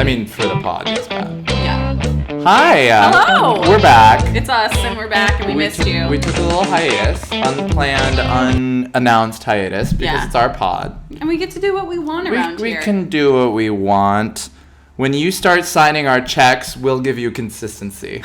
I mean, for the pod, it's bad. Yeah. Hi. Hello. We're back. It's us, and we're back, and we missed you. We took a little hiatus, unplanned, unannounced hiatus, because it's our pod. And we get to do what we want around here. We can do what we want. When you start signing our checks, we'll give you consistency.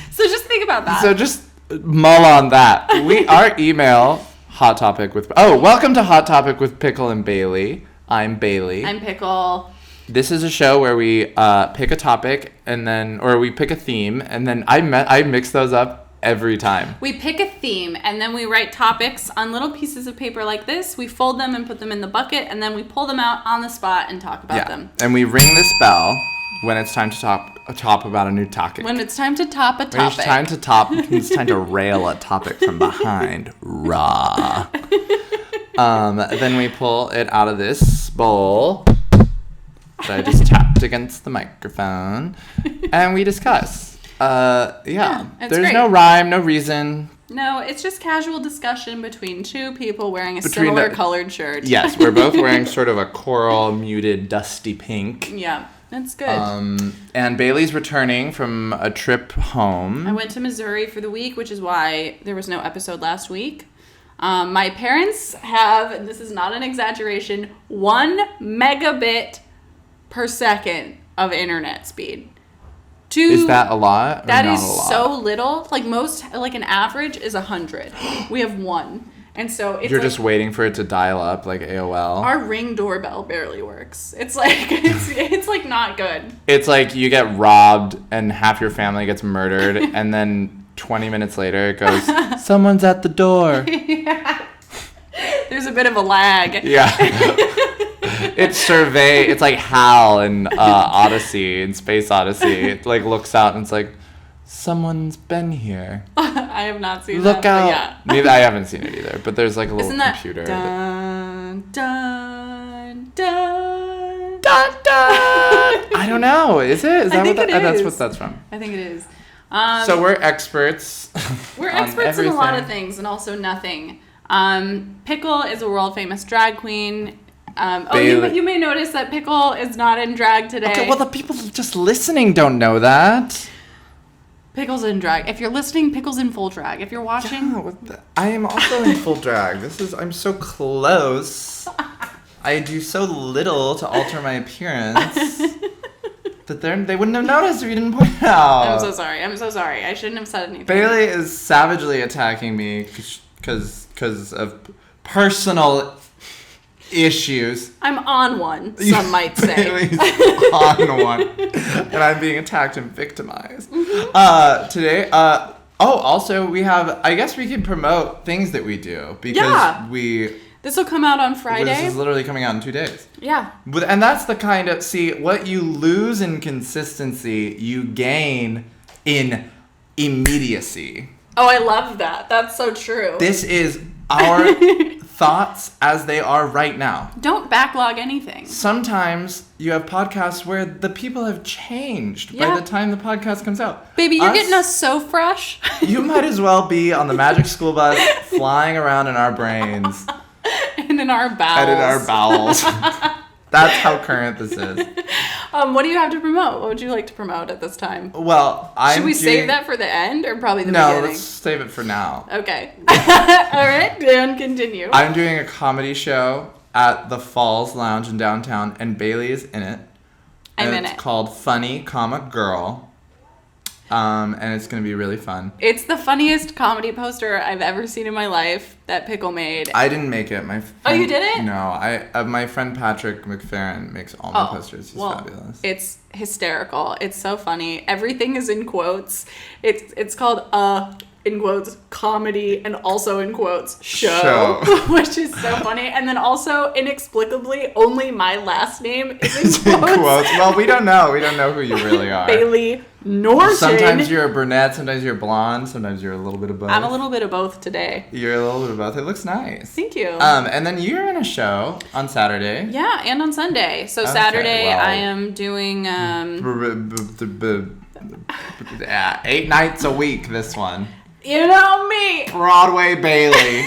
So just think about that. So just mull on that. Our email, Hot Topic with... Oh, welcome to Hot Topic with Pickle and Bailey. I'm Bailey. I'm Pickle. This is a show where we pick a topic or we pick a theme, and then I mix those up every time. We pick a theme, and then we write topics on little pieces of paper like this. We fold them and put them in the bucket, and then we pull them out on the spot and talk about them. And we ring this bell when it's time to top about a new topic. When it's time to top a topic. It's time to rail a topic from behind. Raw. Then we pull it out of this bowl that I just tapped against the microphone, and we discuss. There's great. No rhyme, no reason. No, it's just casual discussion between two people wearing a similar colored shirt. Yes, we're both wearing sort of a coral, muted, dusty pink. Yeah, that's good. And Bailey's returning from a trip home. I went to Missouri for the week, which is why there was no episode last week. My parents have, and this is not an exaggeration, 1 megabit per second of internet speed. Is that a lot? That is so little. Like an average is 100. We have 1. And so it's You're just waiting for it to dial up like AOL. Our Ring doorbell barely works. It's like it's like not good. It's like you get robbed and half your family gets murdered, and then 20 minutes later it goes, someone's at the door. Yeah. There's a bit of a lag. Yeah. It's like Hal in Space Odyssey. It like looks out and it's like, someone's been here. I have not seen Look that. out. I haven't seen it either, but there's like a little computer. Dun, dun, dun, dun, dun. I don't know. Is it? That's what that's from. I think it is. So we're experts. We're experts in a lot of things and also nothing. Pickle is a world famous drag queen. You may notice that Pickle is not in drag today. Okay, well, the people just listening don't know that. Pickle's in drag. If you're listening, Pickle's in full drag. If you're watching... I am also in full drag. I'm so close. I do so little to alter my appearance that they wouldn't have noticed if you didn't point it out. I'm so sorry. I shouldn't have said anything. Bailey is savagely attacking me because of personal issues. I'm on one, some might say. Bailey's on one. And I'm being attacked and victimized. Mm-hmm. Today, also we have, I guess we can promote things that we do. Because this will come out on Friday. This is literally coming out in 2 days. Yeah. And that's the kind of, what you lose in consistency, you gain in immediacy. Oh, I love that. That's so true. This is our thoughts as they are right now. Don't backlog anything. Sometimes you have podcasts where the people have changed by the time the podcast comes out. Baby, you're getting us so fresh. You might as well be on the Magic School Bus flying around in our brains. And in our bowels. That's how current this is. What do you have to promote? What would you like to promote at this time? Well, Should we save that for the end or probably the beginning? No, let's save it for now. Okay. All right, then continue. I'm doing a comedy show at the Falls Lounge in downtown, and Bailey is in it. It's called Funny, Girl. And it's going to be really fun. It's the funniest comedy poster I've ever seen in my life that Pickle made. I didn't make it. You didn't? No, my friend Patrick McFerrin makes all my posters. He's fabulous. It's hysterical. It's so funny. Everything is in quotes. It's called in quotes, comedy, and also in quotes, show. Which is so funny. And then also, inexplicably, only my last name is in quotes. Well, we don't know. We don't know who you really are. Bailey Norton. Sometimes you're a brunette, sometimes you're blonde, sometimes you're a little bit of both. I'm a little bit of both today. You're a little bit of both. It looks nice. Thank you. And then you're in a show on Saturday. Yeah, and on Sunday. So Saturday I am doing... 8 nights a week, this one. You know me. Broadway Bailey.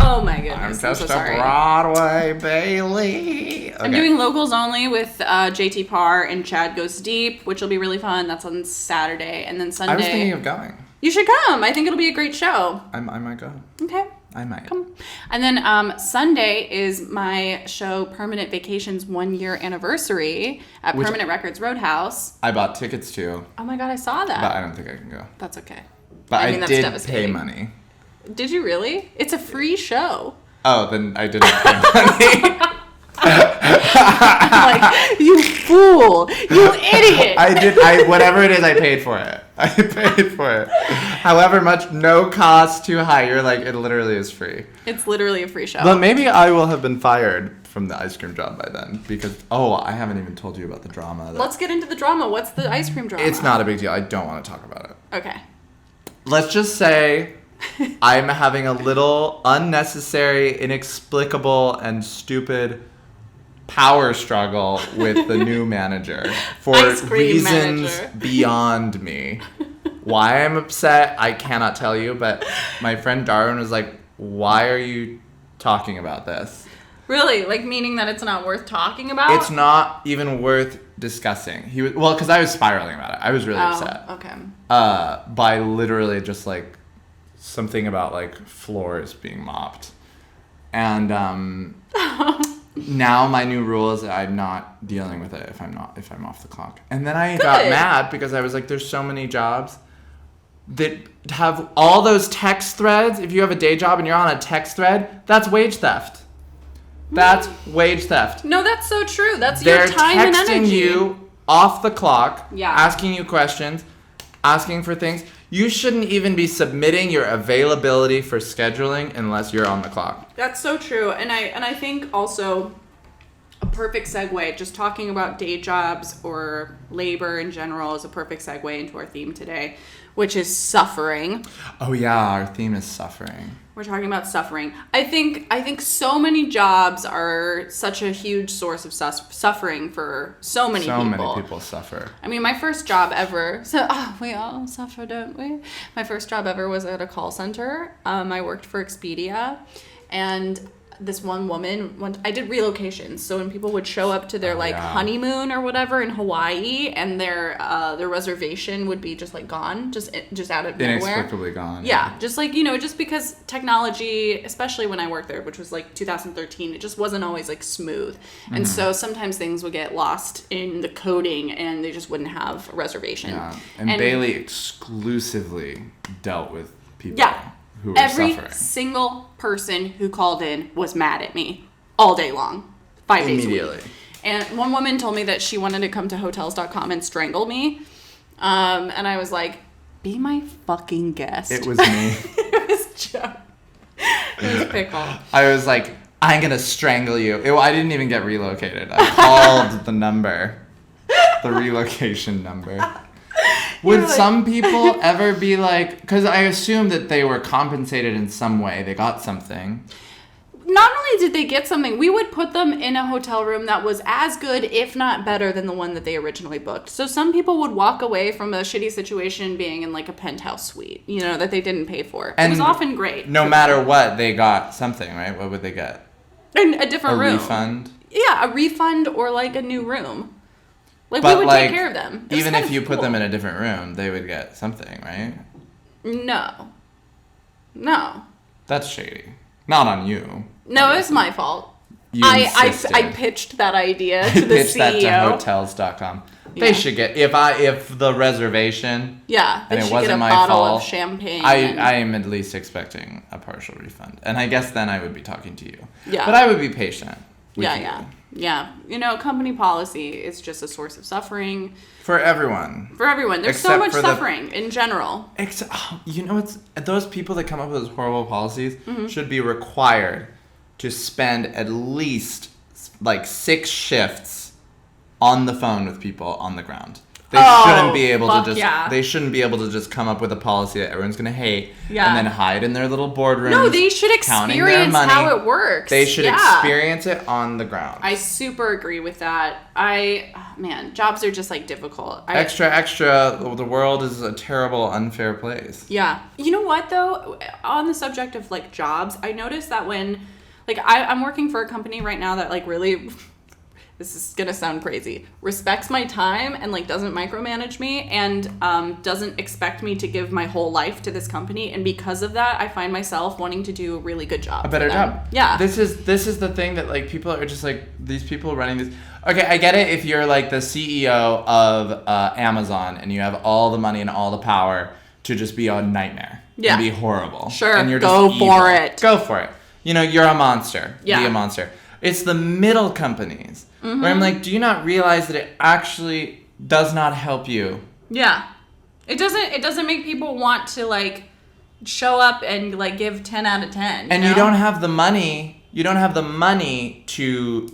Oh my goodness. I'm just so a sorry. Broadway Bailey. Okay. I'm doing locals only with JT Parr and Chad Goes Deep, which will be really fun. That's on Saturday. And then Sunday. I was thinking of going. You should come. I think it'll be a great show. I might go. Okay. I might. Come. And then Sunday is my show Permanent Vacations 1 year anniversary at Permanent Records Roadhouse. I bought tickets to. Oh my God, I saw that. But I don't think I can go. That's okay. But I that's did devastating. pay money. Did you really? It's a free show. Oh, then I didn't pay money. I'm like, you fool, you idiot. Whatever it is, I paid for it. I paid for it. However much, no cost too high. You're like, it literally is free. It's literally a free show. But maybe I will have been fired from the ice cream job by then because, I haven't even told you about the drama. Let's get into the drama. What's the ice cream drama? It's not a big deal. I don't want to talk about it. Okay. Let's just say I'm having a little unnecessary, inexplicable, and stupid power struggle with the new manager for reasons beyond me. Why I'm upset, I cannot tell you, but my friend Darwin was like, why are you talking about this? Really? Like, meaning that it's not worth talking about? It's not even worth discussing. Because I was spiraling about it. I was really upset. Okay. By literally just like something about like floors being mopped. And now my new rule is that I'm not dealing with it if I'm off the clock. And then I got mad because I was like, there's so many jobs that have all those text threads. If you have a day job and you're on a text thread, that's wage theft. That's wage theft. No, that's so true. That's your time and energy. They're texting you off the clock, yeah, asking you questions, asking for things. You shouldn't even be submitting your availability for scheduling unless you're on the clock. That's so true. And I think also a perfect segue, just talking about day jobs or labor in general is a perfect segue into our theme today, which is suffering. Oh yeah, our theme is suffering. We're talking about suffering. I think so many jobs are such a huge source of suffering for so many people. So many people suffer. I mean, my first job ever, we all suffer, don't we? My first job ever was at a call center. I worked for Expedia, and this one woman, I did relocations. So when people would show up to their honeymoon or whatever in Hawaii, and their reservation would be just like gone, just out of nowhere. Inexplicably gone. Yeah, just like, just because technology, especially when I worked there, which was like 2013, it just wasn't always like smooth. And so sometimes things would get lost in the coding and they just wouldn't have a reservation. Yeah, and Bailey exclusively dealt with people. Yeah. Every single person who called in was mad at me all day long, 5 days a week. And one woman told me that she wanted to come to Hotels.com and strangle me. And I was like, be my fucking guest. It was me. It was Joe. It was Pickle. I was like, I'm going to strangle you. I didn't even get relocated. I called the number, the relocation number. Would some people ever be like, because I assume that they were compensated in some way. They got something. Not only did they get something, we would put them in a hotel room that was as good, if not better, than the one that they originally booked. So some people would walk away from a shitty situation being in like a penthouse suite, that they didn't pay for. And it was often great. No matter what, they got something, right? What would they get? A different room. A refund? Yeah, a refund or like a new room. Like, we would take care of them. Even if you put them in a different room, they would get something, right? No. That's shady. Not on you. No, it was my fault. I pitched that idea to the CEO. Pitched that to Hotels.com. They should get, if the reservation, and it wasn't my fault, fault, of champagne. I am at least expecting a partial refund. And I guess then I would be talking to you. Yeah. But I would be patient with you. Yeah. Company policy is just a source of suffering. For everyone. There's so much suffering in general. Those people that come up with those horrible policies should be required to spend at least like 6 shifts on the phone with people on the ground. They shouldn't be able to just. Yeah. They shouldn't be able to just come up with a policy that everyone's gonna hate, and Yeah. then hide in their little boardrooms. No, they should counting their experience money. how it works. They should Yeah. experience it on the ground. I super agree with that. Man, jobs are just like difficult. Extra. The world is a terrible, unfair place. Yeah. You know what though? On the subject of like jobs, I noticed that when, like, I'm working for a company right now that like really, this is gonna sound crazy, respects my time and like doesn't micromanage me and doesn't expect me to give my whole life to this company, and because of that, I find myself wanting to do a really good job. A better for them. job. Yeah. This is the thing that like people are just like, these people running this. Okay, I get it if you're like the CEO of Amazon and you have all the money and all the power to just be a nightmare. Yeah. And be horrible. Sure. And you're Go just for evil. it. Go for it. You know, you're a monster. Yeah. Be a monster. It's the middle companies where I'm like, do you not realize that it actually does not help you? Yeah. It doesn't make people want to like show up and like give 10 out of 10. And you don't have the money. You don't have the money to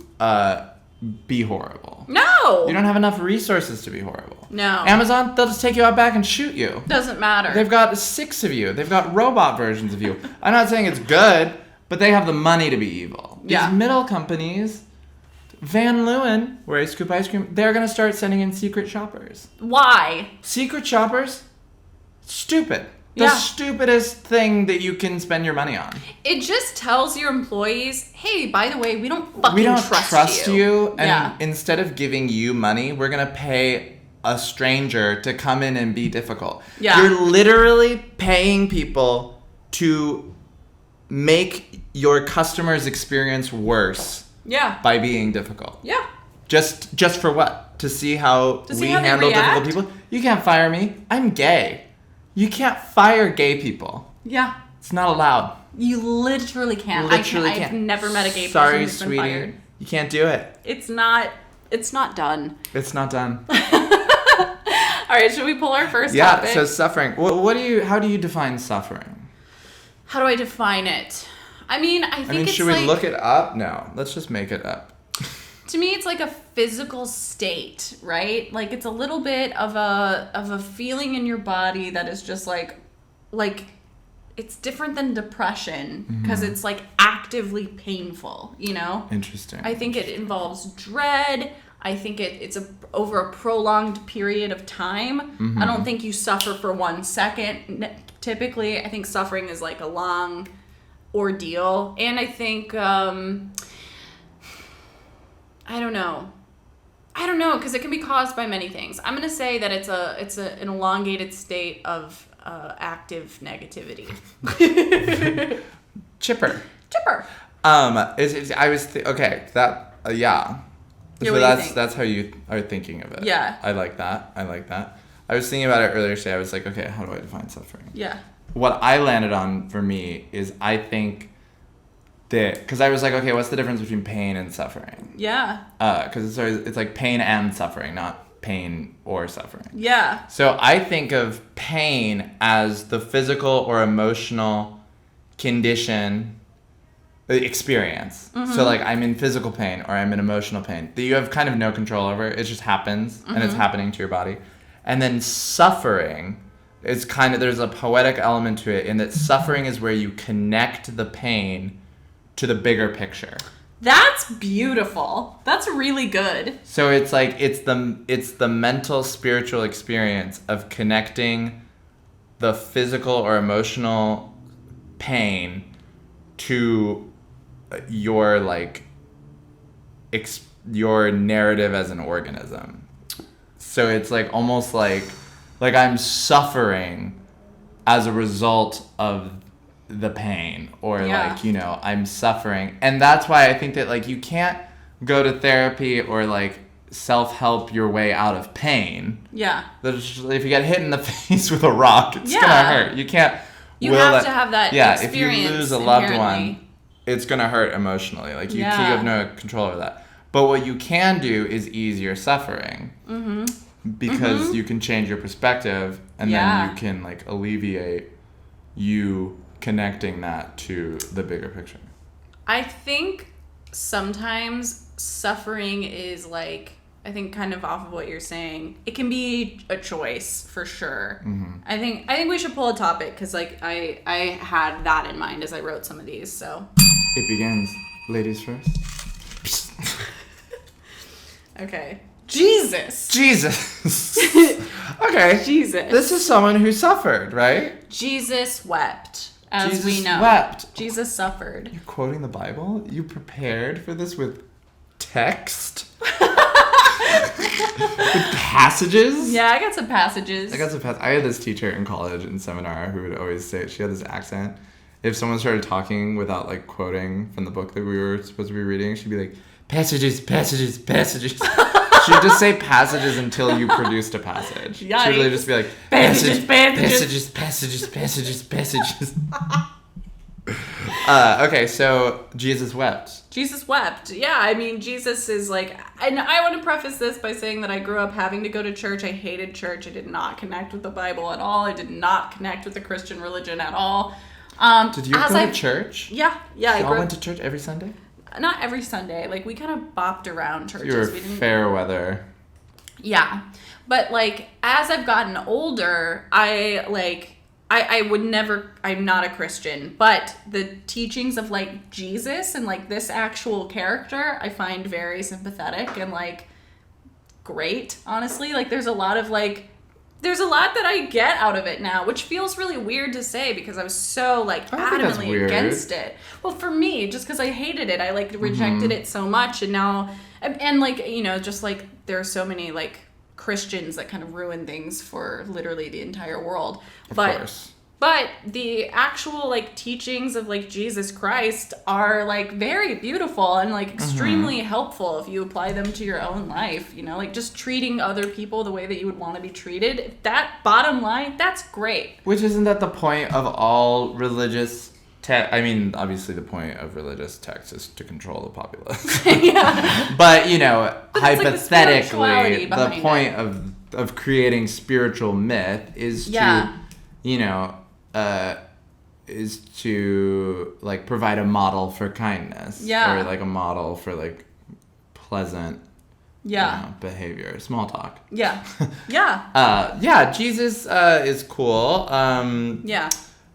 be horrible. No. You don't have enough resources to be horrible. No. Amazon, they'll just take you out back and shoot you. Doesn't matter. They've got 6 of you. They've got robot versions of you. I'm not saying it's good, but they have the money to be evil. Yeah. These middle companies, Van Leeuwen, where I scoop ice cream, they're going to start sending in secret shoppers. Why? Secret shoppers? Stupid. The Yeah. stupidest thing that you can spend your money on. It just tells your employees, hey, by the way, we don't fucking We don't trust you. And Yeah. instead of giving you money, we're going to pay a stranger to come in and be difficult. Yeah. You're literally paying people to make your customer's experience worse Yeah. by being difficult. Yeah. Just for what? To see how To see we how they handle difficult react? people? You can't fire me. I'm gay. You can't fire gay people. Yeah. It's not allowed. You literally can't. Literally I've can't. never met a gay person Sorry, who's been sweetie. fired. You can't do it. It's not done. It's not done. All right, should we pull our first Yeah, topic? so suffering. How do you define suffering? How do I define it? I mean, I think it's should like, we look it up? No, let's just make it up. to me it's like a physical state, right? Like it's a little bit of a feeling in your body that is just like it's different than depression because it's like actively painful, you know? Interesting. I think it involves dread. I think it's over a prolonged period of time. I don't think you suffer for 1 second. Typically, I think suffering is like a long ordeal. And I think, I don't know, because it can be caused by many things. I'm going to say that it's an elongated state of active negativity. Chipper. Okay. That yeah. Yeah, So what do you think? that's how you are thinking of it. Yeah. I like that. I was thinking about it earlier today. I was like, okay, how do I define suffering? Yeah. What I landed on for me is I think that, because I was like, okay, what's the difference between pain and suffering? Yeah. Because it's like pain and suffering, not pain or suffering. Yeah. So I think of pain as the physical or emotional condition, experience. So like I'm in physical pain or I'm in emotional pain that you have kind of no control over. It just happens and it's happening to your body. And then suffering is kind of, there's a poetic element to it in that suffering is where you connect the pain to the bigger picture. That's beautiful. That's really good. So it's like it's the mental spiritual experience of connecting the physical or emotional pain to your like your narrative as an organism. So it's like almost like I'm suffering as a result of the pain, or Yeah. like, you know, I'm suffering. And that's why I think that like you can't go to therapy or like self-help your way out of pain. Yeah. If you get hit in the face with a rock, it's Yeah. gonna hurt. You can't You will have that, to have that yeah, experience. if you lose a loved inherently. one, it's gonna hurt emotionally. Like you Yeah. have no control over that. But what you can do is ease your suffering. Because you can change your perspective, and Yeah. then you can like alleviate you connecting that to the bigger picture. I think sometimes suffering is like I think kind of off of what you're saying, it can be a choice for sure. Mm-hmm. I think we should pull a topic because like I had that in mind as I wrote some of these. So it begins. Ladies first. Okay. Jesus. Okay. Jesus. This is someone who suffered, right? Jesus wept, as Jesus we know. wept. Jesus suffered. You're quoting the Bible? You prepared for this with text? With passages? Yeah, I got some passages. I had this teacher in college in seminar who would always say, she had this accent. If someone started talking without like quoting from the book that we were supposed to be reading, she'd be like, passages. She'd just say passages until you produced a passage. Yikes. She'd really just be like, passages. Okay, so Jesus wept. Jesus wept. Yeah, I mean, Jesus is like... And I want to preface this by saying that I grew up having to go to church. I hated church. I did not connect with the Bible at all. I did not connect with the Christian religion at all. Did you go to church? Yeah. You all went to church every Sunday? Not every Sunday. Like, we kind of bopped around churches. You were fair weather. Yeah. But, like, as I've gotten older, I would never, I'm not a Christian, but the teachings of, like, Jesus and, like, this actual character, I find very sympathetic and, like, great, honestly. Like, there's a lot that I get out of it now, which feels really weird to say because I was so, like, adamantly against it. Well, for me, just because I hated it, I, like, rejected it so much, and now, and, like, you know, just, like, there are so many, like, Christians that kind of ruin things for literally the entire world. Of course. But the actual, like, teachings of, like, Jesus Christ are, like, very beautiful and, like, extremely helpful if you apply them to your own life, you know? Like, just treating other people the way that you would want to be treated. That, bottom line, that's great. Which isn't that the point of all religious text? I mean, obviously the point of religious text is to control the populace. Yeah. But, you know, but hypothetically, the point of creating spiritual myth is to, you know... is to, like, provide a model for kindness. Yeah. Or, like, a model for, like, pleasant behavior. Small talk. Yeah. Yeah. Yeah, Jesus is cool. Yeah.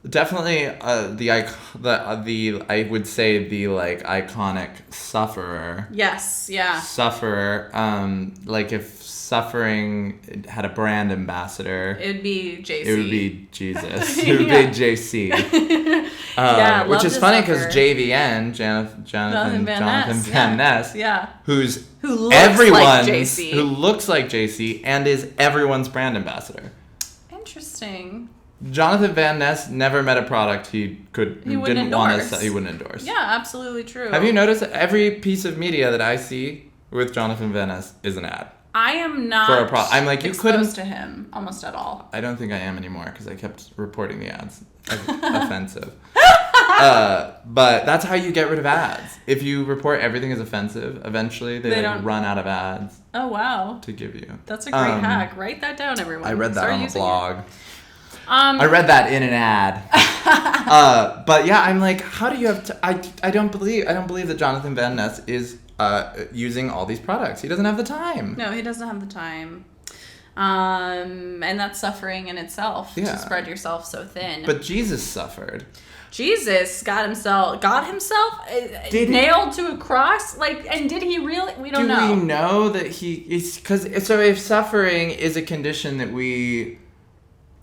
Definitely the I would say the, like, iconic sufferer. Yes, yeah. Sufferer. Like, if suffering had a brand ambassador, it'd be JC. It would be Jesus. It would be JC. Which is funny because JVN, Jonathan Van Ness, who looks like JC and is everyone's brand ambassador. Interesting. Jonathan Van Ness never met a product he wouldn't endorse. Yeah, absolutely true. Have you noticed that every piece of media that I see with Jonathan Van Ness is an ad? I am not for a product. I'm like, you couldn't to him almost at all. I don't think I am anymore because I kept reporting the ads. Offensive. But that's how you get rid of ads. If you report everything as offensive, eventually they like, run out of ads. Oh, wow. To give you. That's a great hack. Write that down, everyone. I read that on a blog. I read that in an ad. But yeah, I'm like, how do you have I don't believe that Jonathan Van Ness is using all these products. He doesn't have the time. No, he doesn't have the time. And that's suffering in itself to spread yourself so thin. But Jesus suffered. Jesus got himself nailed to a cross? Like, and did he really? We don't know. Do we know that he is, so if suffering is a condition that we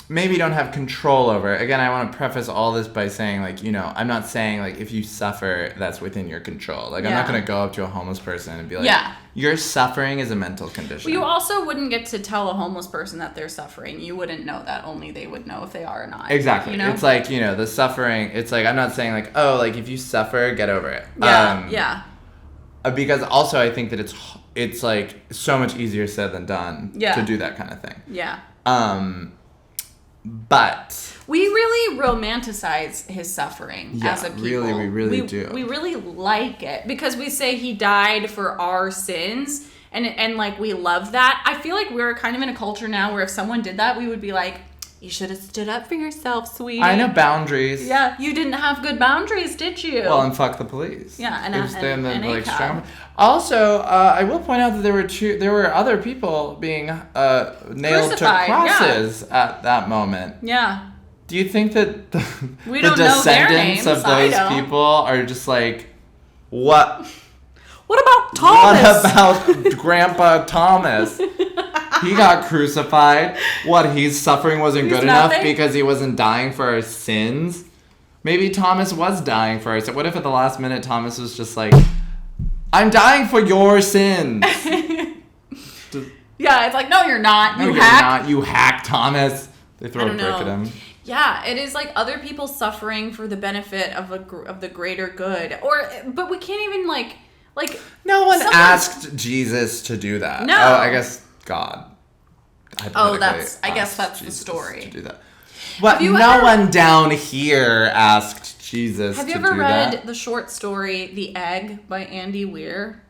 maybe don't have control over. Again, I want to preface all this by saying, like, you know, I'm not saying, like, if you suffer, that's within your control. Like, I'm not going to go up to a homeless person and be like, your suffering is a mental condition. Well, you also wouldn't get to tell a homeless person that they're suffering. You wouldn't know that. Only they would know if they are or not. Exactly. You know? It's like, you know, the suffering, it's like, I'm not saying, like, oh, like, if you suffer, get over it. Because also I think that it's like, so much easier said than done to do that kind of thing. Yeah. But we really romanticize his suffering as a people. We really do. We really like it because we say he died for our sins, and like we love that. I feel like we're kind of in a culture now where if someone did that, we would be like, You should have stood up for yourself, sweetie. I know boundaries. Yeah, you didn't have good boundaries, did you? Well, and fuck the police. Yeah, and strong. Also, I will point out that there were other people being nailed Crucified, to crosses at that moment. Yeah. Do you think that the don't know their descendants names, of those people are just like, what? What about Thomas? What about Grandpa Thomas? He got crucified. What, he's suffering wasn't good enough because he wasn't dying for our sins? Maybe Thomas was dying for our sins. What if at the last minute Thomas was just like, I'm dying for your sins? Yeah, it's like, no, you're not. No, you're not. You hack, Thomas. They throw a brick at him. Yeah, it is like other people suffering for the benefit of the greater good. But we can't even like no one asked Jesus to do that. No. Oh, I guess God. I guess that's Jesus the story. To do that. What? No one down here asked Jesus to do that. Have you ever read the short story The Egg by Andy Weir?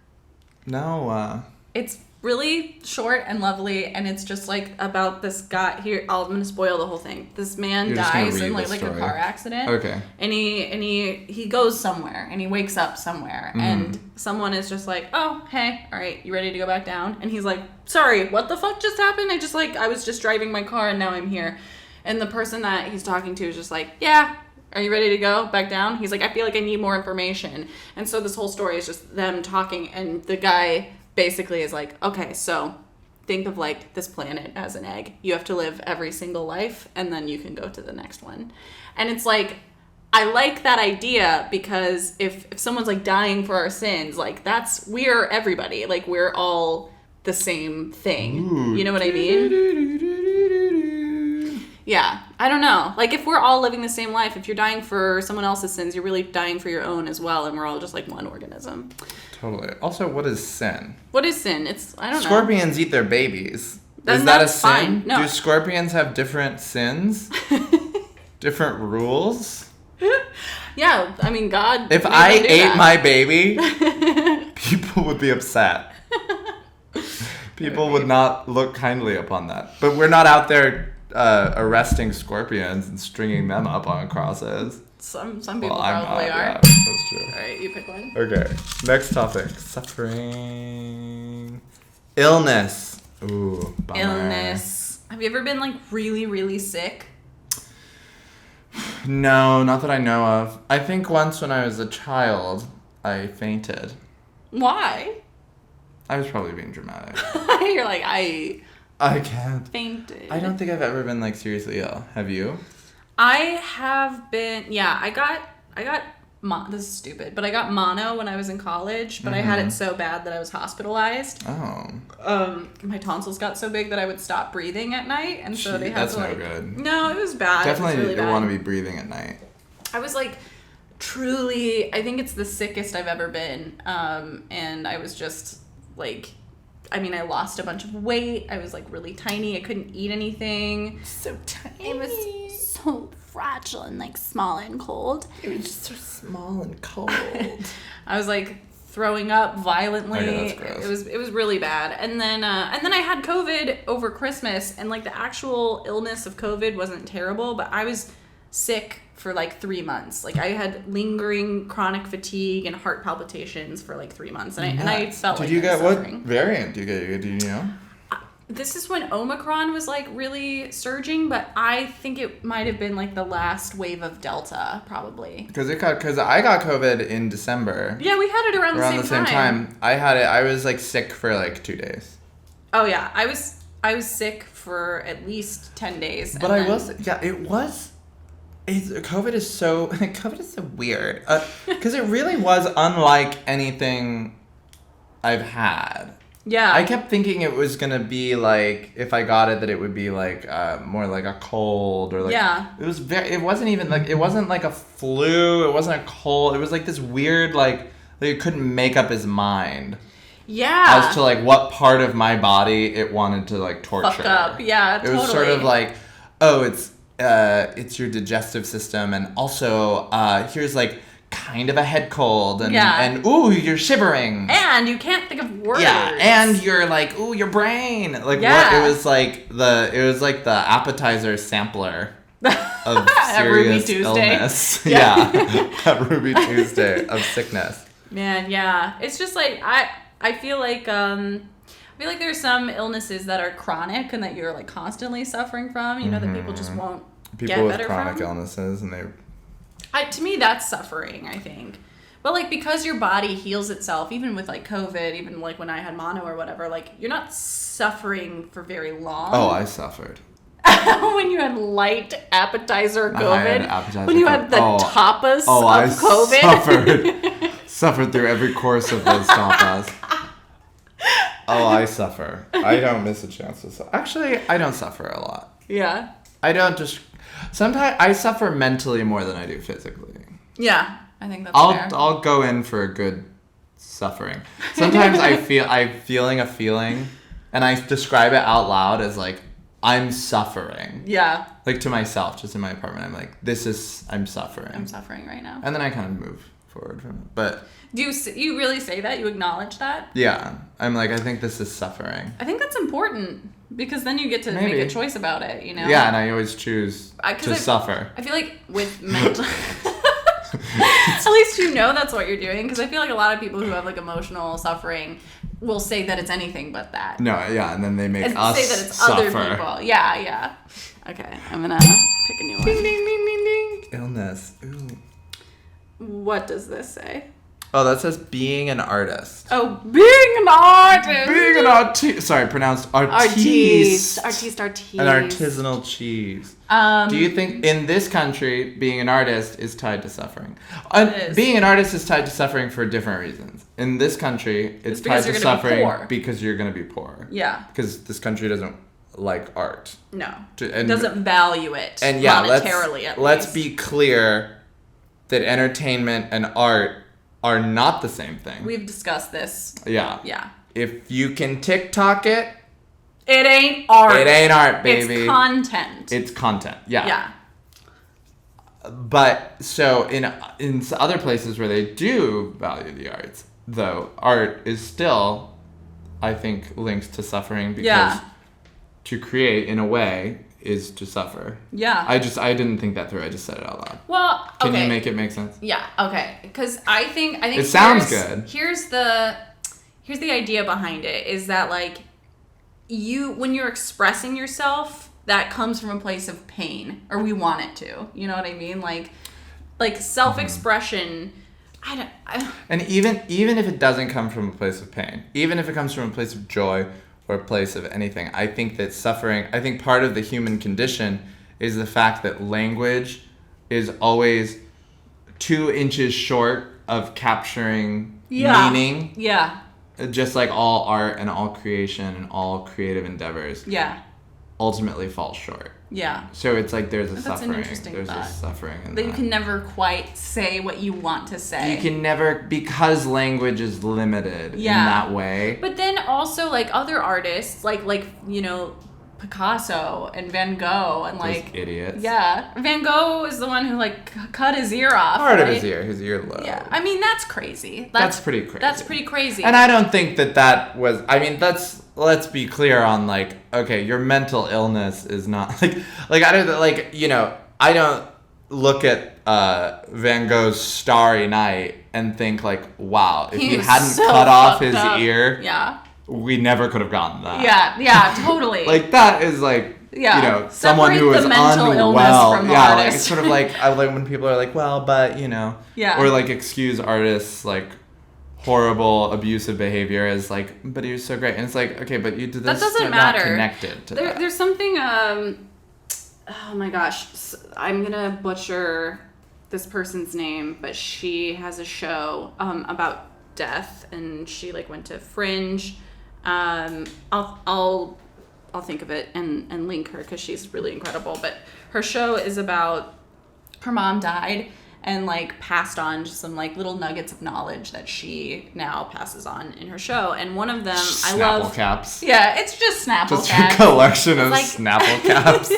No. It's really short and lovely, and it's just like about this guy here. I'm gonna spoil the whole thing. This man dies in like a car accident. Okay. And he goes somewhere, and he wakes up somewhere, and someone is just like, oh, hey, all right, you ready to go back down? And he's like, sorry, what the fuck just happened? I was just driving my car, and now I'm here. And the person that he's talking to is just like, yeah, are you ready to go back down? He's like, I feel like I need more information. And so this whole story is just them talking, and the guy basically is like, okay, so think of like this planet as an egg. You have to live every single life, and then you can go to the next one. And it's like, I like that idea, because if someone's like dying for our sins, like we're everybody. Like, we're all the same thing. Ooh. You know what I mean? Yeah, I don't know. Like, if we're all living the same life, if you're dying for someone else's sins, you're really dying for your own as well, and we're all just like one organism. Totally. Also, what is sin? What is sin? I don't know. Scorpions eat their babies. Is that a sin? Fine. No. Do scorpions have different sins? Different rules? Yeah, I mean, God. If I ate my baby, people would be upset. People would not look kindly upon that. But we're not out there arresting scorpions and stringing them up on crosses. Some people probably are. Yeah, that's true. All right, you pick one. Okay, next topic. Suffering. Illness. Ooh, bummer. Illness. Have you ever been like really, really sick? No, not that I know of. I think once when I was a child, I fainted. Why? I was probably being dramatic. You're like, I can't. Fainted. I don't think I've ever been like seriously ill. Have you? I have been. Yeah, I got. This is stupid, but I got mono when I was in college. But I had it so bad that I was hospitalized. Oh. My tonsils got so big that I would stop breathing at night, and so they had to like. That's no good. No, it was bad. Definitely really didn't want to be breathing at night. I was like, truly. I think it's the sickest I've ever been. And I was just like. I mean, I lost a bunch of weight. I was like really tiny. I couldn't eat anything. So tiny. It was so fragile and like small and cold. It was just so small and cold. I was like throwing up violently. Okay, that's gross. It was really bad. And then I had COVID over Christmas, and like the actual illness of COVID wasn't terrible, but I was sick for like 3 months. Like I had lingering chronic fatigue and heart palpitations for like 3 months, and I felt like Did you get suffering. What variant? Do you know? This is when Omicron was like really surging, but I think it might have been like the last wave of Delta, probably. Because I got COVID in December. Yeah, we had it around the same time. I had it. I was like sick for like 2 days. Oh yeah, I was sick for at least 10 days. But COVID is so weird. Because it really was unlike anything I've had. Yeah. I kept thinking it was going to be like, if I got it, that it would be like more like a cold or like. Yeah. It wasn't even like, it wasn't like a flu. It wasn't a cold. It was like this weird, like he couldn't make up his mind. Yeah. As to like what part of my body it wanted to like torture. Fuck up. Yeah, totally. It was sort of like, oh, it's your digestive system, and also here's like kind of a head cold and ooh, you're shivering. And you can't think of words. Yeah, and you're like, ooh, your brain. Like what? It was like the appetizer sampler of serious illness. Yeah. Ruby Tuesday of sickness. Man, yeah. It's just like I feel like there's some illnesses that are chronic and that you're like constantly suffering from, you know, that people just won't get better from. People with chronic illnesses and they to me, that's suffering, I think. But, like, because your body heals itself, even with, like, COVID, even, like, when I had mono or whatever, like, you're not suffering for very long. Oh, I suffered. When you had light appetizer COVID? When you had the tapas of COVID? I suffered through every course of those tapas. Oh, I suffer. I don't miss a chance to suffer. Actually, I don't suffer a lot. Yeah. I don't just... Sometimes I suffer mentally more than I do physically. Yeah, I think that's fair. I'll go in for a good suffering. Sometimes I'm feeling a feeling, and I describe it out loud as like I'm suffering. Yeah. Like to myself, just in my apartment, I'm like, I'm suffering. I'm suffering right now. And then I kind of move forward from it. But do you really say that? You acknowledge that? Yeah, I'm like, I think this is suffering. I think that's important. Because then you get to make a choice about it, you know? Yeah, and I always choose to suffer. I feel like with mental... At least you know that's what you're doing. Because I feel like a lot of people who have like emotional suffering will say that it's anything but that. No, yeah, and then they make us say that it's suffer. Other people. Yeah, yeah. Okay, I'm going to pick a new one. Ding, ding, ding, ding, ding. Illness. Ooh. What does this say? Oh, that says being an artist. Oh, being an artist. Being an artist. Sorry, pronounced artiste. Artiste. An artisanal cheese. Do you think in this country, being an artist is tied to suffering? Being an artist is tied to suffering for different reasons. In this country, it's tied to suffering because you're going to be poor. Yeah. Because this country doesn't like art. No. It doesn't value it and monetarily, at least. Let's be clear that entertainment and art are not the same thing. We've discussed this. Yeah. Yeah. If you can TikTok it, it ain't art. It ain't art, baby. It's content. It's content. Yeah. Yeah. But so in other places where they do value the arts, though, art is still, I think, linked to suffering because to create in a way is to suffer. Yeah. I didn't think that through. I just said it out loud. Well, okay. Can you make it make sense? Yeah. Okay. Because I think it sounds good. Here's the idea behind it is that like when you're expressing yourself, that comes from a place of pain, or we want it to. You know what I mean? Like self-expression. And even if it doesn't come from a place of pain, even if it comes from a place of joy or a place of anything, I think that suffering, I think part of the human condition is the fact that language is always 2 inches short of capturing meaning. Yeah. Just like all art and all creation and all creative endeavors. Yeah. Ultimately falls short. Yeah. So it's like there's a That's suffering. An interesting there's thought. A suffering in that you can never quite say what you want to say. You can never, because language is limited in that way. But then also like other artists, like you know, Picasso and Van Gogh and like those idiots. Yeah, Van Gogh is the one who like cut his ear off. Part of his earlobe. Yeah, I mean that's crazy. That's pretty crazy. That's pretty crazy. And I don't think that was. I mean, let's be clear on like, okay, your mental illness is not like I don't like, you know, I don't look at Van Gogh's Starry Night and think like, wow, if he hadn't cut off his ear, we never could have gotten that. Yeah, totally. Like that is like, you know, someone who is unwell. Like it's sort of like I like when people are like, well, but you know, or like excuse artists like horrible abusive behavior as like, but he was so great, and it's like, okay, but you did this. That doesn't matter. Not connected to that. There's something. Oh my gosh, I'm gonna butcher this person's name, but she has a show about death, and she like went to Fringe. I'll think of it and link her because she's really incredible. But her show is about her mom died and like passed on just some like little nuggets of knowledge that she now passes on in her show. And one of them I love. Snapple caps. Yeah, it's just Snapple caps. Just a collection of Snapple caps.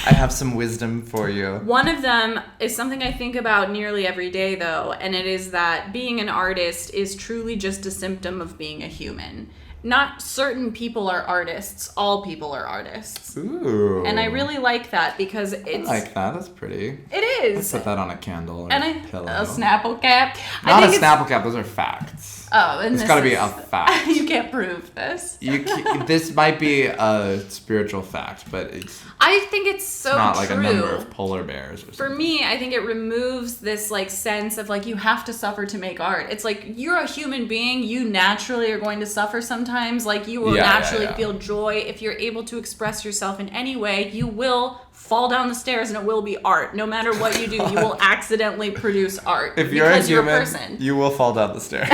I have some wisdom for you. One of them is something I think about nearly every day, though, and it is that being an artist is truly just a symptom of being a human. Not certain people are artists. All people are artists. Ooh. And I really like that because it's... I like that. That's pretty. It is. Put that on a candle or and a pillow. A Snapple cap. Not a Snapple cap. Those are facts. Oh, and it's got to be a fact. You can't prove this. This might be a spiritual fact, but I think it's so not like true. a number of polar bears or something. For me, I think it removes this like sense of like you have to suffer to make art. It's like you're a human being. You naturally are going to suffer sometimes. Like you will naturally feel joy. If you're able to express yourself in any way, you will fall down the stairs and it will be art. No matter what you do, you will accidentally produce art. If you're a human, person. You will fall down the stairs.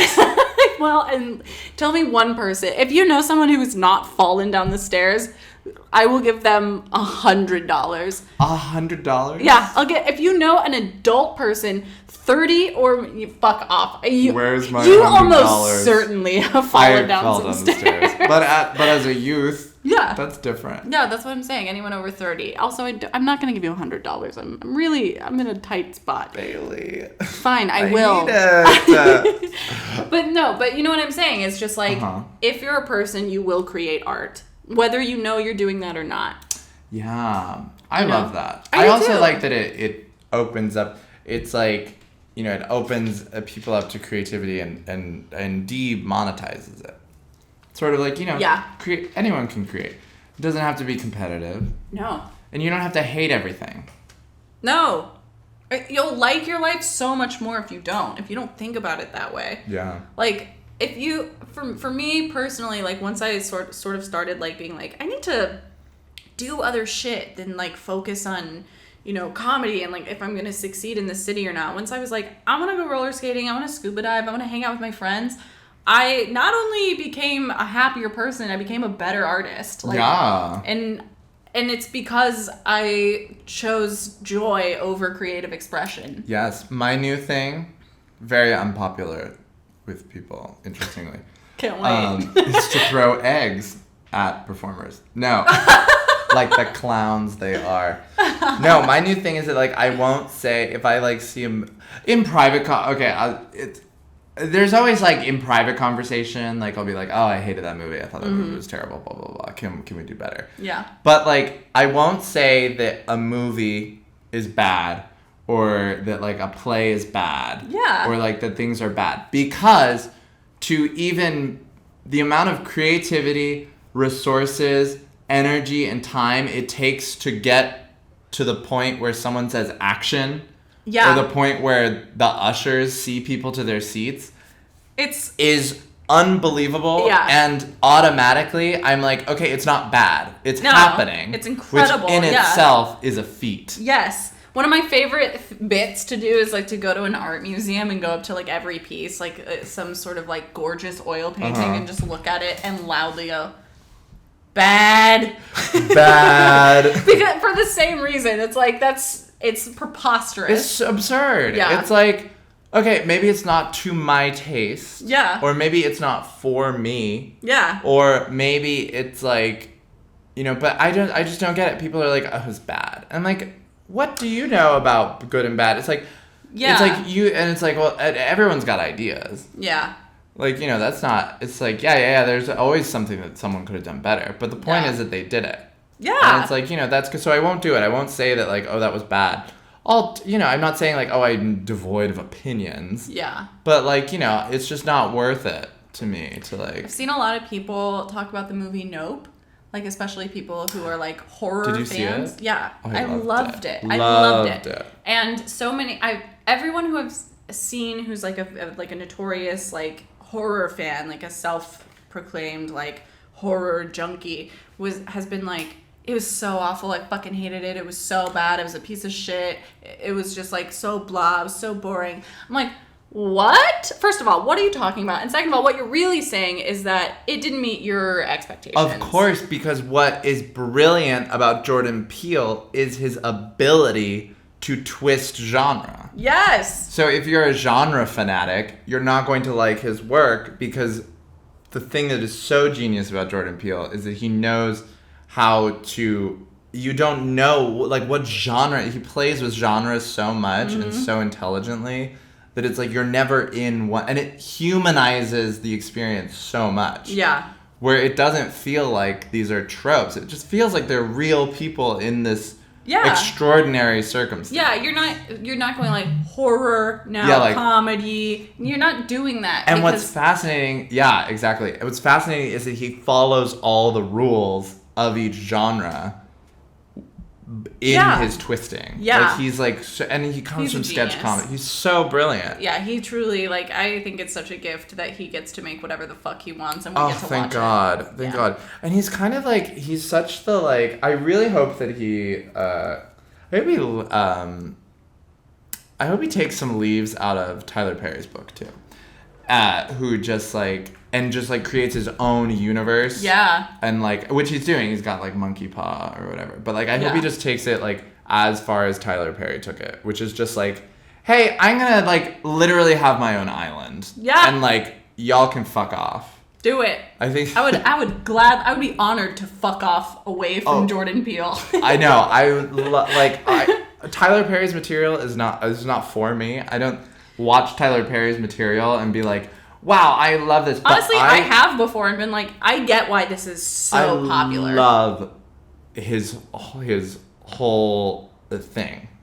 Well, and tell me one person. If you know someone who has not fallen down the stairs, I will give them $100. $100? Yeah, I'll get. If you know an adult person, 30 or you fuck off. Where's my $100? You almost certainly have fallen down some stairs. But as a youth, yeah, that's different. Yeah, that's what I'm saying. Anyone over 30. Also, I'm not gonna give you $100. I'm in a tight spot. Bailey. Fine, I will. Need it. but you know what I'm saying? It's just like if you're a person, you will create art, whether you know you're doing that or not. Yeah, I love that. I also too. like that it opens up. It's like, it opens people up to creativity and demonetizes it. Sort of like, anyone can create. It doesn't have to be competitive. No. And you don't have to hate everything. No. You'll like your life so much more if you don't think about it that way. Yeah. Like, if you, for me personally, like, once I sort of started, like, being like, I need to do other shit than, like, focus on, comedy and, like, if I'm going to succeed in the city or not. Once I was like, I want to go roller skating, I want to scuba dive, I want to hang out with my friends, I not only became a happier person, I became a better artist. Like, yeah. And it's because I chose joy over creative expression. Yes. My new thing, very unpopular with people, interestingly. Can't wait. Is to throw eggs at performers. No. Like the clowns they are. No, my new thing is that, like, I won't say, if I, like, see them in private, there's always, like, in private conversation, like, I'll be like, oh, I hated that movie. I thought that movie was terrible, blah, blah, blah. Can we do better? Yeah. But, like, I won't say that a movie is bad or that, like, a play is bad. Yeah. Or, like, that things are bad. Because to even the amount of creativity, resources, energy, and time it takes to get to the point where someone says action... Yeah. Or the point where the ushers see people to their seats. Is unbelievable. Yeah. And automatically, I'm like, okay, it's not bad. It's happening. It's incredible. Which in itself is a feat. Yes. One of my favorite bits to do is, like, to go to an art museum and go up to, like, every piece, like, some sort of, like, gorgeous oil painting and just look at it and loudly go, bad. Bad. Because for the same reason. It's like, it's preposterous. It's absurd. Yeah. It's like, okay, maybe it's not to my taste. Yeah. Or maybe it's not for me. Yeah. Or maybe it's like, but I just don't get it. People are like, oh, it's bad. I'm like, what do you know about good and bad? It's like, yeah. It's like and it's like, well, everyone's got ideas. Yeah. Like, that's not, it's like, yeah, there's always something that someone could have done better. But the point is that they did it. Yeah. And it's like, that's good. So I won't do it. I won't say that, like, oh, that was bad. I'm not saying, like, oh, I'm devoid of opinions. Yeah. But, like, it's just not worth it to me to, like... I've seen a lot of people talk about the movie Nope. Like, especially people who are, like, horror fans. Did you see it? Yeah. Oh, I loved it. I loved it. And so many... Everyone who I've seen who's, like, a notorious, like, horror fan, like, a self-proclaimed, like, horror junkie, has been like... It was so awful. I fucking hated it. It was so bad. It was a piece of shit. It was just, like, so blah. It was so boring. I'm like, what? First of all, what are you talking about? And second of all, what you're really saying is that it didn't meet your expectations. Of course, because what is brilliant about Jordan Peele is his ability to twist genre. Yes. So if you're a genre fanatic, you're not going to like his work, because the thing that is so genius about Jordan Peele is that he knows how to you don't know like what genre he plays with genres so much and so intelligently that it's like you're never in one, and it humanizes the experience so much. Yeah. Where it doesn't feel like these are tropes. It just feels like they're real people in this extraordinary circumstance. Yeah, you're not going like horror now, comedy. You're not doing that. And what's fascinating, exactly. What's fascinating is that he follows all the rules of each genre in his twisting. Yeah. Like he's like, and he comes from sketch comedy. He's so brilliant. Yeah, he truly, like, I think it's such a gift that he gets to make whatever the fuck he wants and we get to watch thank God. Thank God. And he's kind of like, he's such the, like, I really hope that I hope he takes some leaves out of Tyler Perry's book too. Who just like, and just like creates his own universe. Yeah. And like, which he's doing. He's got like Monkey Paw or whatever. But like, I hope he just takes it like as far as Tyler Perry took it, which is just like, hey, I'm gonna like literally have my own island. Yeah. And like, y'all can fuck off. Do it. I think I would be honored to fuck off away from Jordan Peele. I know. Tyler Perry's material is not for me. I don't watch Tyler Perry's material and be like, wow, I love this. But honestly, I have before and been like, I get why this is so popular. I love his whole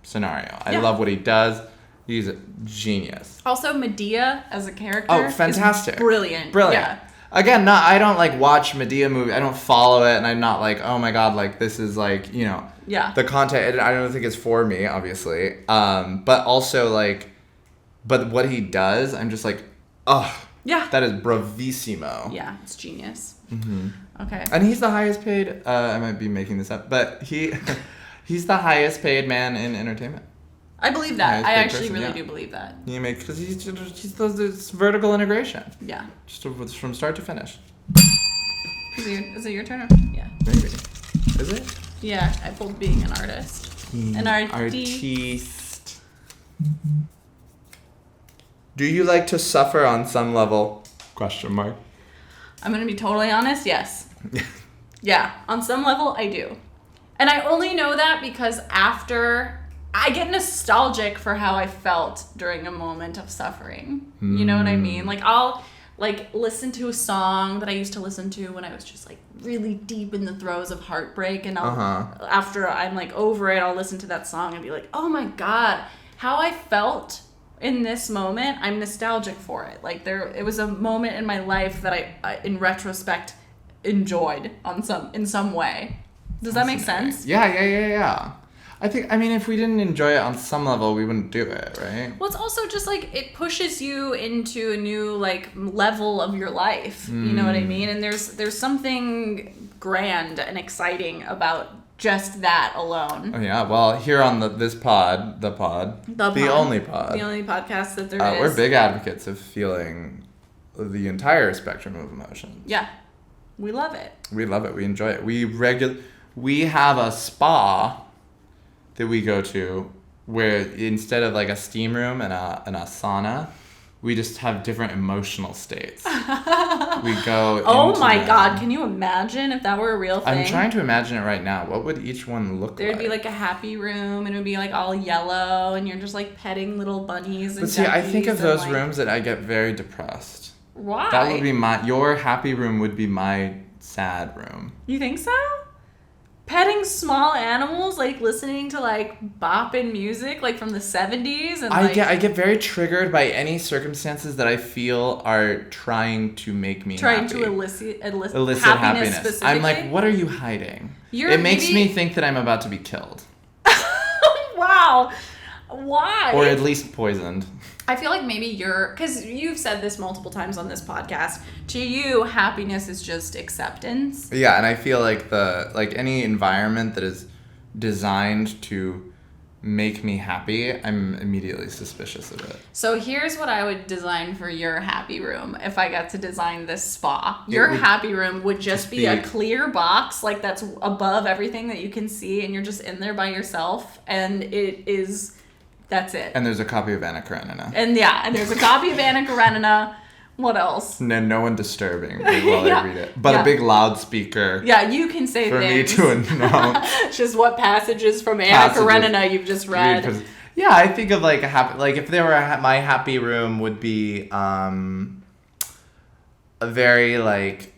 scenario. I love what he does. He's a genius. Also, Medea as a character. Oh, fantastic! Brilliant. Yeah. Again, I don't like watch Medea movie. I don't follow it, and I'm not like, oh my god, like this is like, you know, the content. I don't think it's for me, obviously. But also like, but what he does, I'm just like, that is bravissimo. Yeah, it's genius. Mm-hmm. Okay. And he's the highest paid. I might be making this up, but he's the highest paid man in entertainment. I believe that. I actually really do believe that. Because he does this vertical integration. Yeah. Just from start to finish. Is it your turn? Yeah. Maybe. Is it? Yeah, I pulled being an artist. An artiste. Do you like to suffer on some level? Question mark. I'm going to be totally honest. Yes. Yeah. On some level, I do. And I only know that because after I get nostalgic for how I felt during a moment of suffering. You know what I mean? Like I'll like listen to a song that I used to listen to when I was just like really deep in the throes of heartbreak, and I'll after I'm like over it, I'll listen to that song and be like, "Oh my god, how I felt in this moment. I'm nostalgic for it." Like it was a moment in my life that I in retrospect enjoyed in some way. Does that make sense? Yeah. I mean, if we didn't enjoy it on some level, we wouldn't do it, right? Well, it's also just like it pushes you into a new like level of your life. You know what I mean? And there's something grand and exciting about just that alone. Oh yeah. Well, here on the only pod, the only podcast that there is. We're big advocates of feeling the entire spectrum of emotions. Yeah, we love it. We love it. We enjoy it. We have a spa that we go to where instead of like a steam room and a sauna, we just have different emotional states. We go oh my god, can you imagine if that were a real thing? I'm trying to imagine it right now. What would each one look like? There'd be like a happy room and it would be like all yellow and you're just like petting little bunnies and But see, I think of those rooms that I get very depressed. Why? That would be your happy room would be my sad room. You think so? Petting small animals, like listening to like bopping music like from the 70s, and I get very triggered by any circumstances that I feel are trying to make me happy. To elicit happiness. Specifically? I'm like, what are you hiding? It makes me think that I'm about to be killed. Wow. Why? Or at least poisoned. I feel like maybe because you've said this multiple times on this podcast, to you, happiness is just acceptance. Yeah, and I feel like any environment that is designed to make me happy, I'm immediately suspicious of it. So here's what I would design for your happy room if I got to design this spa. Your happy room would just be a clear box, like that's above everything that you can see, and you're just in there by yourself, and that's it. And there's a copy of Anna Karenina. And there's a copy of Anna Karenina What else? No one disturbing while I read it. But a big loudspeaker. Yeah, you can say for things. For me to announce. Just what passages from Anna Karenina you've just read. Yeah, I think of like a happy, like if there were my happy room would be a very like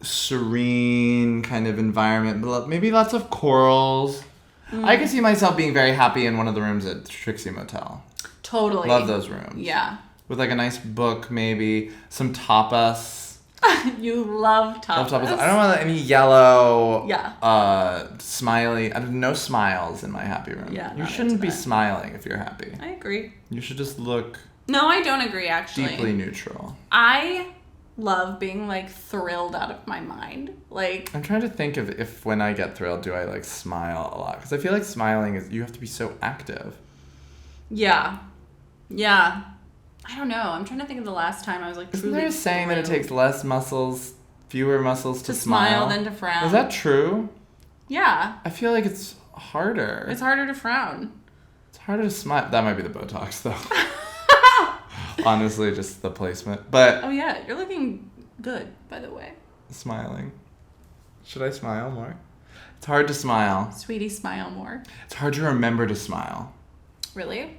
serene kind of environment, but maybe lots of corals. I can see myself being very happy in one of the rooms at Trixie Motel. Totally. Love those rooms. Yeah. With like a nice book, maybe some tapas. You love tapas. I don't want any yellow. Yeah. Smiley. No smiles in my happy room. Yeah. You shouldn't be smiling if you're happy. I agree. You should just look. No, I don't agree. Actually. Deeply neutral. I love being like thrilled out of my mind. Like. I'm trying to think of if when I get thrilled, do I like smile a lot? Because I feel like smiling is you have to be so active. Yeah. Yeah. I don't know. I'm trying to think of the last time I was like truly. Isn't there a saying that it takes fewer muscles to smile than to frown? Is that true? Yeah. I feel like it's harder. It's harder to frown. It's harder to smile. That might be the Botox though. Honestly, just the placement. But oh yeah, you're looking good, by the way. Smiling. Should I smile more? It's hard to smile. Sweetie, smile more. It's hard to remember to smile. Really?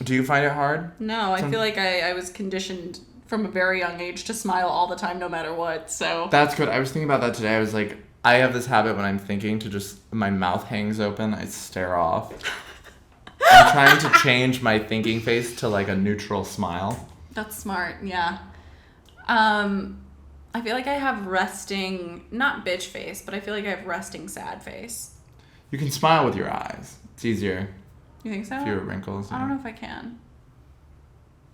Do you find it hard? No, I feel like I was conditioned from a very young age to smile all the time, no matter what, so. That's good. I was thinking about that today. I was like, I have this habit when I'm thinking to just, my mouth hangs open, I stare off. I'm trying to change my thinking face to like a neutral smile. That's smart, yeah. I feel like I have resting, not bitch face, but I feel like I have resting sad face. You can smile with your eyes. It's easier. You think so? Fewer wrinkles. I don't know if I can.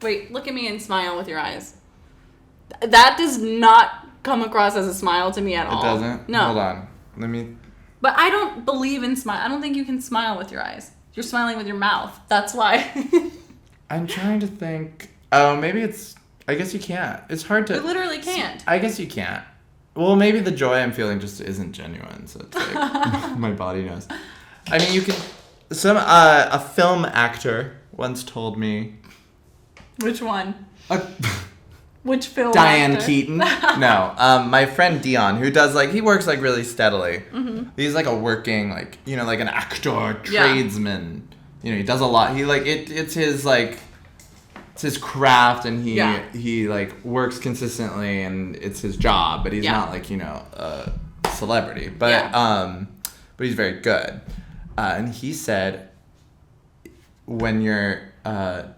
Wait, look at me and smile with your eyes. That does not come across as a smile to me at all. It doesn't? No. Hold on. Let me... But I don't believe in smile. I don't think you can smile with your eyes. You're smiling with your mouth. That's why. I'm trying to think... Oh, maybe it's... I guess you can't. It's hard to... You literally can't. I guess you can't. Well, maybe the joy I'm feeling just isn't genuine, so it's like... my body knows. I mean, you can... a film actor once told me... Which one? Which film Diane actor? Keaton. No. My friend Dion, who does like, he works like really steadily. Mm-hmm. He's like a working, like, you know, like an actor, tradesman. You know, he does a lot. He like, it's his like, it's his craft and he like works consistently and it's his job, but he's not like, you know, a celebrity. But, but he's very good. And he said, when you're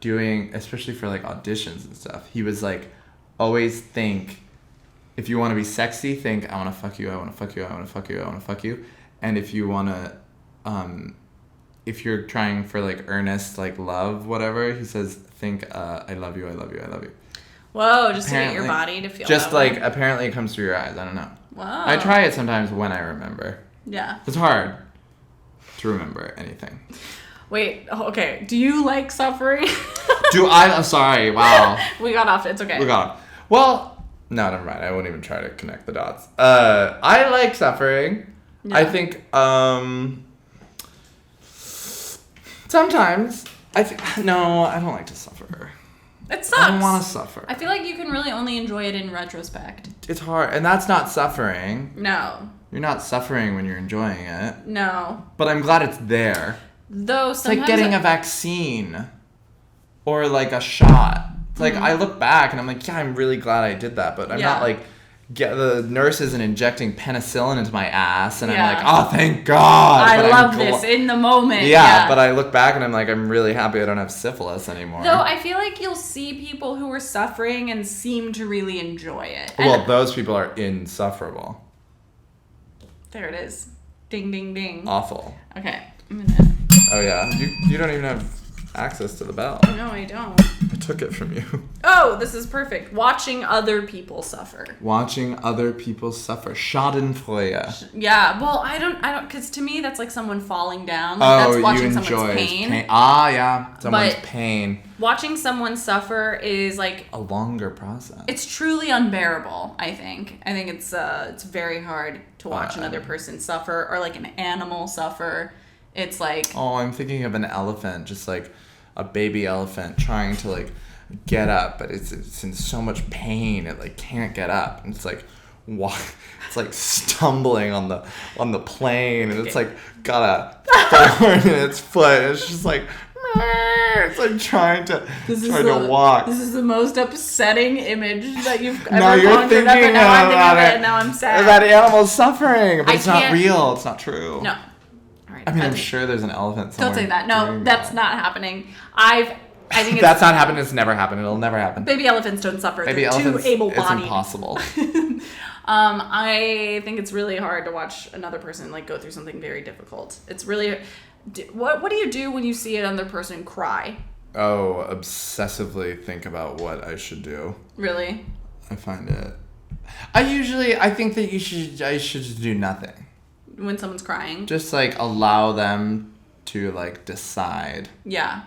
doing, especially for like auditions and stuff, he was like, always think, if you want to be sexy, think, I want to fuck you, I want to fuck you, I want to fuck you, I want to fuck you. And if you want to, if you're trying for like earnest, like love, whatever, he says, think, I love you, I love you, I love you. Whoa, just apparently, to get your body to feel just that like, way. Apparently it comes through your eyes, I don't know. Wow. I try it sometimes when I remember. Yeah. It's hard to remember anything. Wait, okay. Do you like suffering? I'm sorry, wow. We got off, it's okay. We got off. Well, no, never mind. I won't even try to connect the dots. I like suffering. Yeah. I think, sometimes, no, I don't like to suffer. It sucks. I don't want to suffer. I feel like you can really only enjoy it in retrospect. It's hard, and that's not suffering. No. You're not suffering when you're enjoying it. No. But I'm glad it's there. Though sometimes it's like getting a vaccine or like a shot. It's like I look back and I'm like, yeah, I'm really glad I did that, but I'm not like the nurse isn't injecting penicillin into my ass and I'm like, oh, thank God. I love this in the moment. Yeah, but I look back and I'm like, I'm really happy I don't have syphilis anymore. Though I feel like you'll see people who are suffering and seem to really enjoy it. Well, those people are insufferable. There it is. Ding, ding, ding. Awful. Okay. I'm gonna... Oh, yeah. You don't even have access to the bell. No, I don't. I took it from you. Oh, this is perfect. Watching other people suffer. Watching other people suffer. Schadenfreude. Yeah. Well, I don't, because to me, that's like someone falling down. Like, that's watching someone's pain. Ah, yeah. Someone's pain. Watching someone suffer is like a longer process. It's truly unbearable, I think. I think it's very hard to watch another person suffer or like an animal suffer. It's like... Oh, I'm thinking of an elephant, just like a baby elephant trying to like get up, but it's in so much pain it like can't get up, and it's like it's like stumbling on the plane, and it's like got a thorn in its foot. It's just like it's like trying to walk. This is the most upsetting image that you've ever now you're thinking up, and now I'm thinking about of it, it, and now I'm sad. About animals suffering, but it's not can't- real. It's not true. No. All right. I mean, I'm sure there's an elephant somewhere. Don't say that. No, that's not happening. I think it's... That's not happening. It's never happened. It'll never happen. Baby elephants don't suffer. Baby They're elephants, too able-bodied. it's impossible. I think it's really hard to watch another person like go through something very difficult. It's really... What do you do when you see another person cry? Oh, obsessively think about what I should do. Really? I find it... I think that I should just do nothing. When someone's crying? Just, like, allow them to, like, decide. Yeah.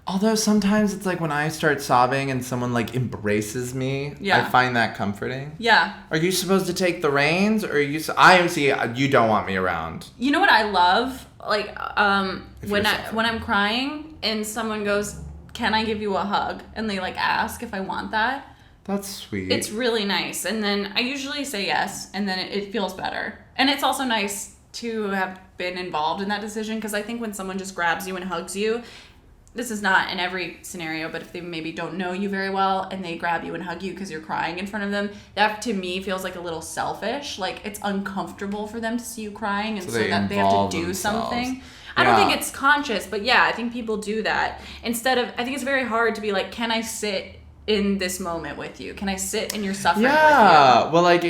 Although sometimes it's like when I start sobbing and someone, like, embraces me, yeah. I find that comforting. Yeah. Are you supposed to take the reins, or are you... I see, you don't want me around. You know what I love? Like, when I'm crying and someone goes, "Can I give you a hug?" And they, like, ask if I want that. That's sweet. It's really nice. And then I usually say yes, and then it feels better. And it's also nice to have been involved in that decision, because I think when someone just grabs you and hugs you, this is not in every scenario, but if they maybe don't know you very well and they grab you and hug you because you're crying in front of them, that to me feels like a little selfish. Like, it's uncomfortable for them to see you crying, and so that they have to do something. I don't think it's conscious, but yeah, I think people do that. Instead of, I think it's very hard to be like, can I sit in this moment with you? Can I sit in your suffering with you? Yeah, well, like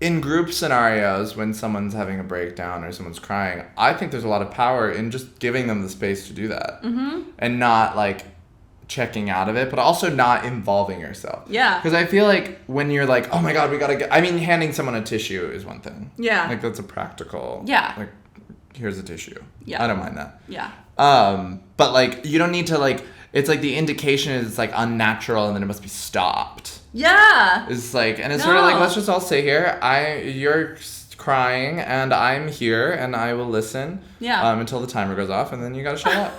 in group scenarios, when someone's having a breakdown or someone's crying, I think there's a lot of power in just giving them the space to do that. Mm-hmm. And not, like, checking out of it, but also not involving yourself. Yeah. Because I feel like when you're like, oh my God, we gotta get... I mean, handing someone a tissue is one thing. Yeah. Like, that's a practical... Yeah. Like, here's a tissue. Yeah. I don't mind that. Yeah. But, like, you don't need to, like... It's like the indication is it's, like, unnatural, and then it must be stopped. Yeah. It's like, and it's sort of like, let's just all sit here. You're crying, and I'm here, and I will listen. Yeah. Until the timer goes off, and then you gotta shut up.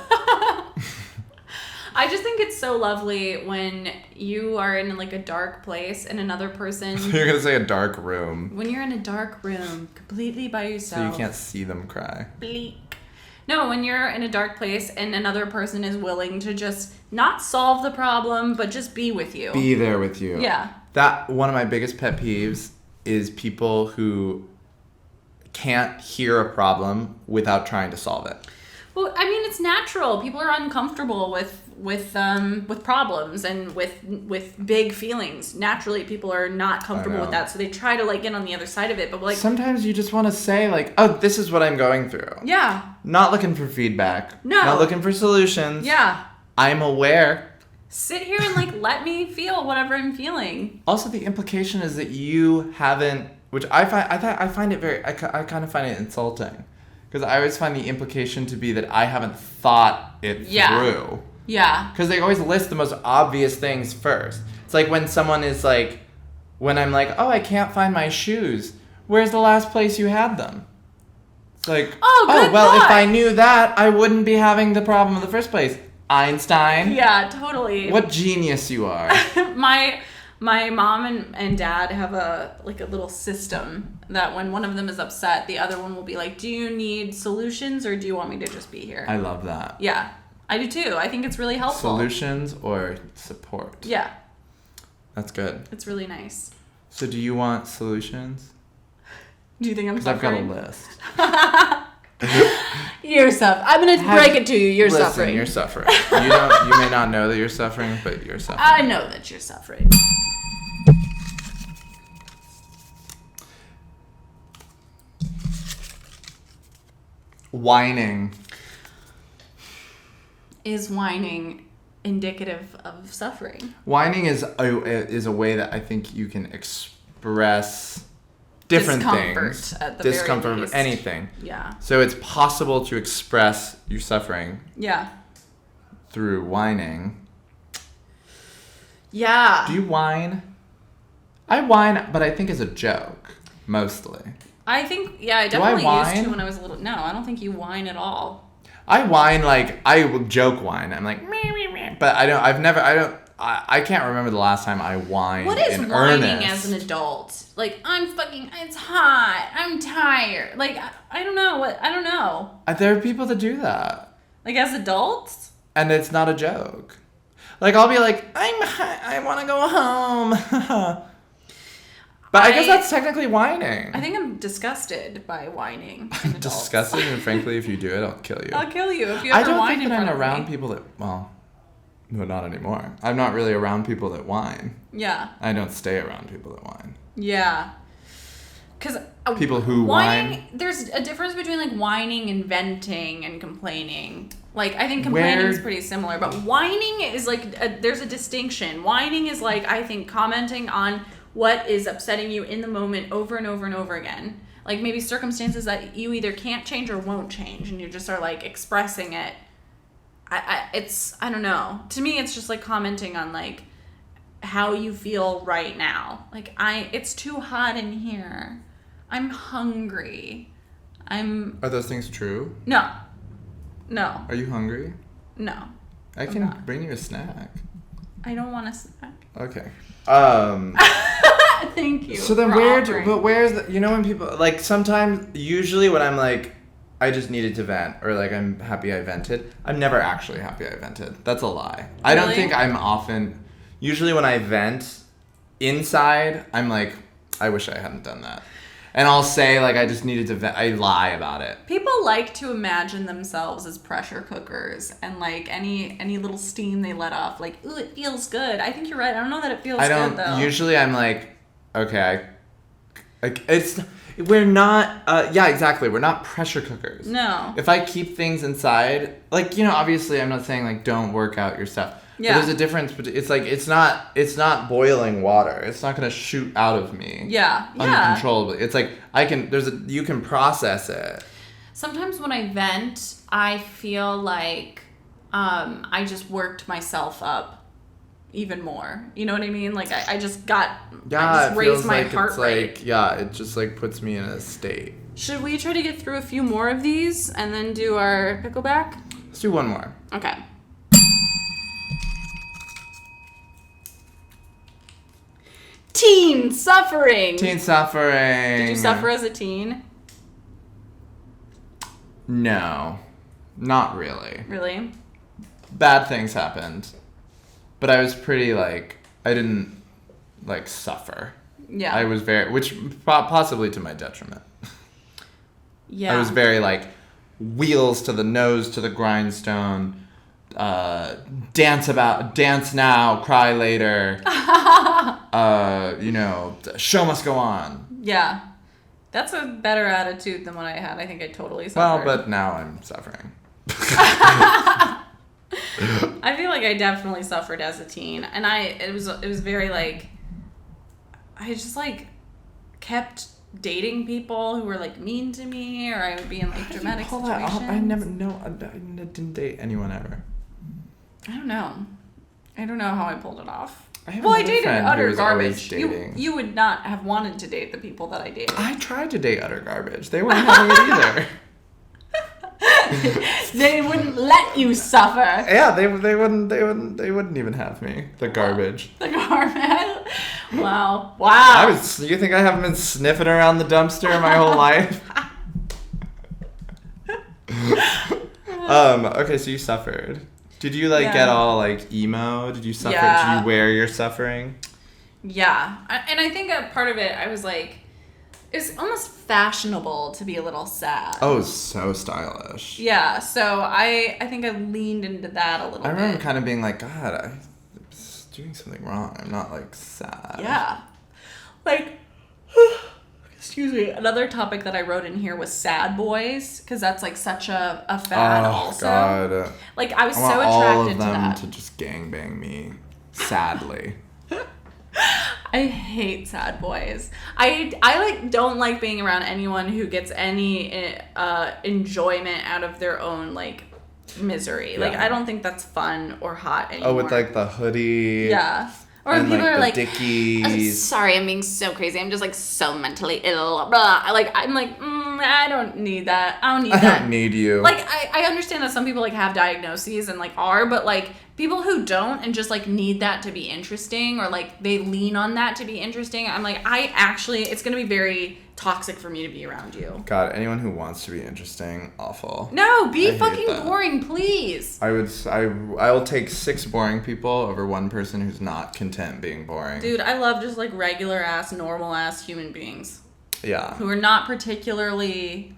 I just think it's so lovely when you are in, like, a dark place and another person... You're gonna say a dark room. When you're in a dark room, completely by yourself. So you can't see them cry. Bleak. No, when you're in a dark place and another person is willing to just not solve the problem, but just be with you. Be there with you. Yeah. That, one of my biggest pet peeves is people who can't hear a problem without trying to solve it. Well, I mean, it's natural. People are uncomfortable with problems and with big feelings. Naturally, people are not comfortable with that, so they try to, like, get on the other side of it. But, like, sometimes you just want to say, like, oh, this is what I'm going through. Yeah. Not looking for feedback. No. Not looking for solutions. Yeah. I'm aware. Sit here and, like, let me feel whatever I'm feeling. Also, the implication is that you haven't, which I find it very, I kind of find it insulting. Because I always find the implication to be that I haven't thought it through. Yeah. Because they always list the most obvious things first. It's like when someone is like, when I'm like, oh, I can't find my shoes. Where's the last place you had them? It's like, good well, thought. if I knew that, I wouldn't be having the problem in the first place. Einstein. Yeah, totally. What genius you are. My mom and dad have a little system that when one of them is upset, the other one will be like, do you need solutions or do you want me to just be here? I love that. Yeah, I do too. I think it's really helpful. Solutions or support? Yeah. That's good. It's really nice. So do you want solutions? Do you think I'm Because I've suffering? got a list. You're suffering. I'm going to break it to you. You're suffering. You're suffering. You may not know that you're suffering, but you're suffering. I know that you're suffering. Whining. Is whining indicative of suffering? Whining is a way that I think you can express different things. At the Discomfort very of least. anything. Yeah. So it's possible to express your suffering. Yeah. Through whining. Yeah. Do you whine? I whine, but I think as a joke, mostly. I think, yeah, I Do I definitely used whine? to when I was a little... No, I don't think you whine at all. I whine like, I will joke whine. I'm like, meh, meh, meh. But I can't remember the last time I whined What is in whining earnest. as an adult? Like, it's hot. I'm tired. Like, I don't know. I don't know. There are people that do that. Like, as adults? And it's not a joke. Like, I'll be like, I want to go home. But I guess that's technically whining. I think I'm disgusted by whining. I'm disgusted, and frankly, if you do it, I'll kill you. I'll kill you if you ever whine in front of me. I don't think that I'm around people that, well, no, not anymore. I'm not really around people that whine. Yeah. I don't stay around people that whine. Yeah. Because people who whine. There's a difference between like whining and venting and complaining. Like, I think complaining is pretty similar, but whining is like, there's a distinction. Whining is like, I think, commenting on what is upsetting you in the moment over and over and over again. Like, maybe circumstances that you either can't change or won't change, and you just are like expressing it. I don't know. To me, it's just like commenting on like how you feel right now. Like, it's too hot in here. I'm hungry. Are those things true? No. Are you hungry? No. I can bring you a snack. I don't want a snack. Okay. Thank you. So then where's the, you know, when people, like, sometimes, usually when I'm like, I just needed to vent, or like, I'm happy I vented, I'm never actually happy I vented. That's a lie. Really? I don't think I'm often, usually when I vent inside, I'm like, I wish I hadn't done that. And I'll say, like, I just needed to vent. I lie about it. People like to imagine themselves as pressure cookers, and, like, any little steam they let off, like, ooh, it feels good. I think you're right. I don't know that it feels good, though. Usually I'm like, okay, we're not, yeah, exactly. We're not pressure cookers. No. If I keep things inside, like, you know, obviously I'm not saying, like, don't work out your stuff. Yeah. But there's a difference. But it's like, it's not boiling water. It's not going to shoot out of me. Yeah. Uncontrollably. It's like, you can process it. Sometimes when I vent, I feel like I just worked myself up even more. You know what I mean? Like, I just raised my heart rate. It just like puts me in a state. Should we try to get through a few more of these and then do our pickleback? Let's do one more. Okay. Teen suffering. Teen suffering. Did you suffer as a teen? No, not really. Really? Bad things happened, but I was pretty like, I didn't like suffer. Yeah. I was which possibly to my detriment. Yeah. I was very like, wheels to the nose to the grindstone. Dance now, cry later. You know, show must go on. Yeah. That's a better attitude than what I had. I think I totally Well, suffered. but now I'm suffering. I feel like I definitely suffered as a teen, and it was very like, I just like kept dating people who were like mean to me, or I would be in like dramatic situations. I didn't date anyone ever. I don't know how I pulled it off. I dated utter garbage. You would not have wanted to date the people that I dated. I tried to date utter garbage. They weren't having it either. They wouldn't let you suffer. Yeah, they wouldn't even have me. The garbage. The garbage. Wow. You think I haven't been sniffing around the dumpster my whole life? Okay, so you suffered. Did you get all like emo? Did you suffer? Yeah. Did you wear your suffering? Yeah. And I think a part of it, I was like, it's almost fashionable to be a little sad. Oh, so stylish. Yeah, so I think I leaned into that a little bit. I remember kind of being like, God, I'm doing something wrong. I'm not like sad. Yeah. Like, excuse me. Another topic that I wrote in here was sad boys, because that's like such a fad also. Oh, God. Like, I was so attracted to that. all of them to just gangbang me, sadly. I hate sad boys. I don't like being around anyone who gets any enjoyment out of their own like misery. Yeah. Like, I don't think that's fun or hot anymore. Oh, with like the hoodie. Yeah. Or people are like, Dickies. sorry, I'm being so crazy. I'm just like so mentally ill. Blah. I'm like, I don't need that. I don't need I that. don't need you. Like, I understand that some people, like, have diagnoses and, like, are, but, like, people who don't and just, like, need that to be interesting or, like, they lean on that to be interesting, I'm like, it's going to be very toxic for me to be around you. God, anyone who wants to be interesting, awful. No, be fucking boring, please. I will take 6 boring people over one person who's not content being boring. Dude, I love just, like, regular-ass, normal-ass human beings. Yeah. Who are not particularly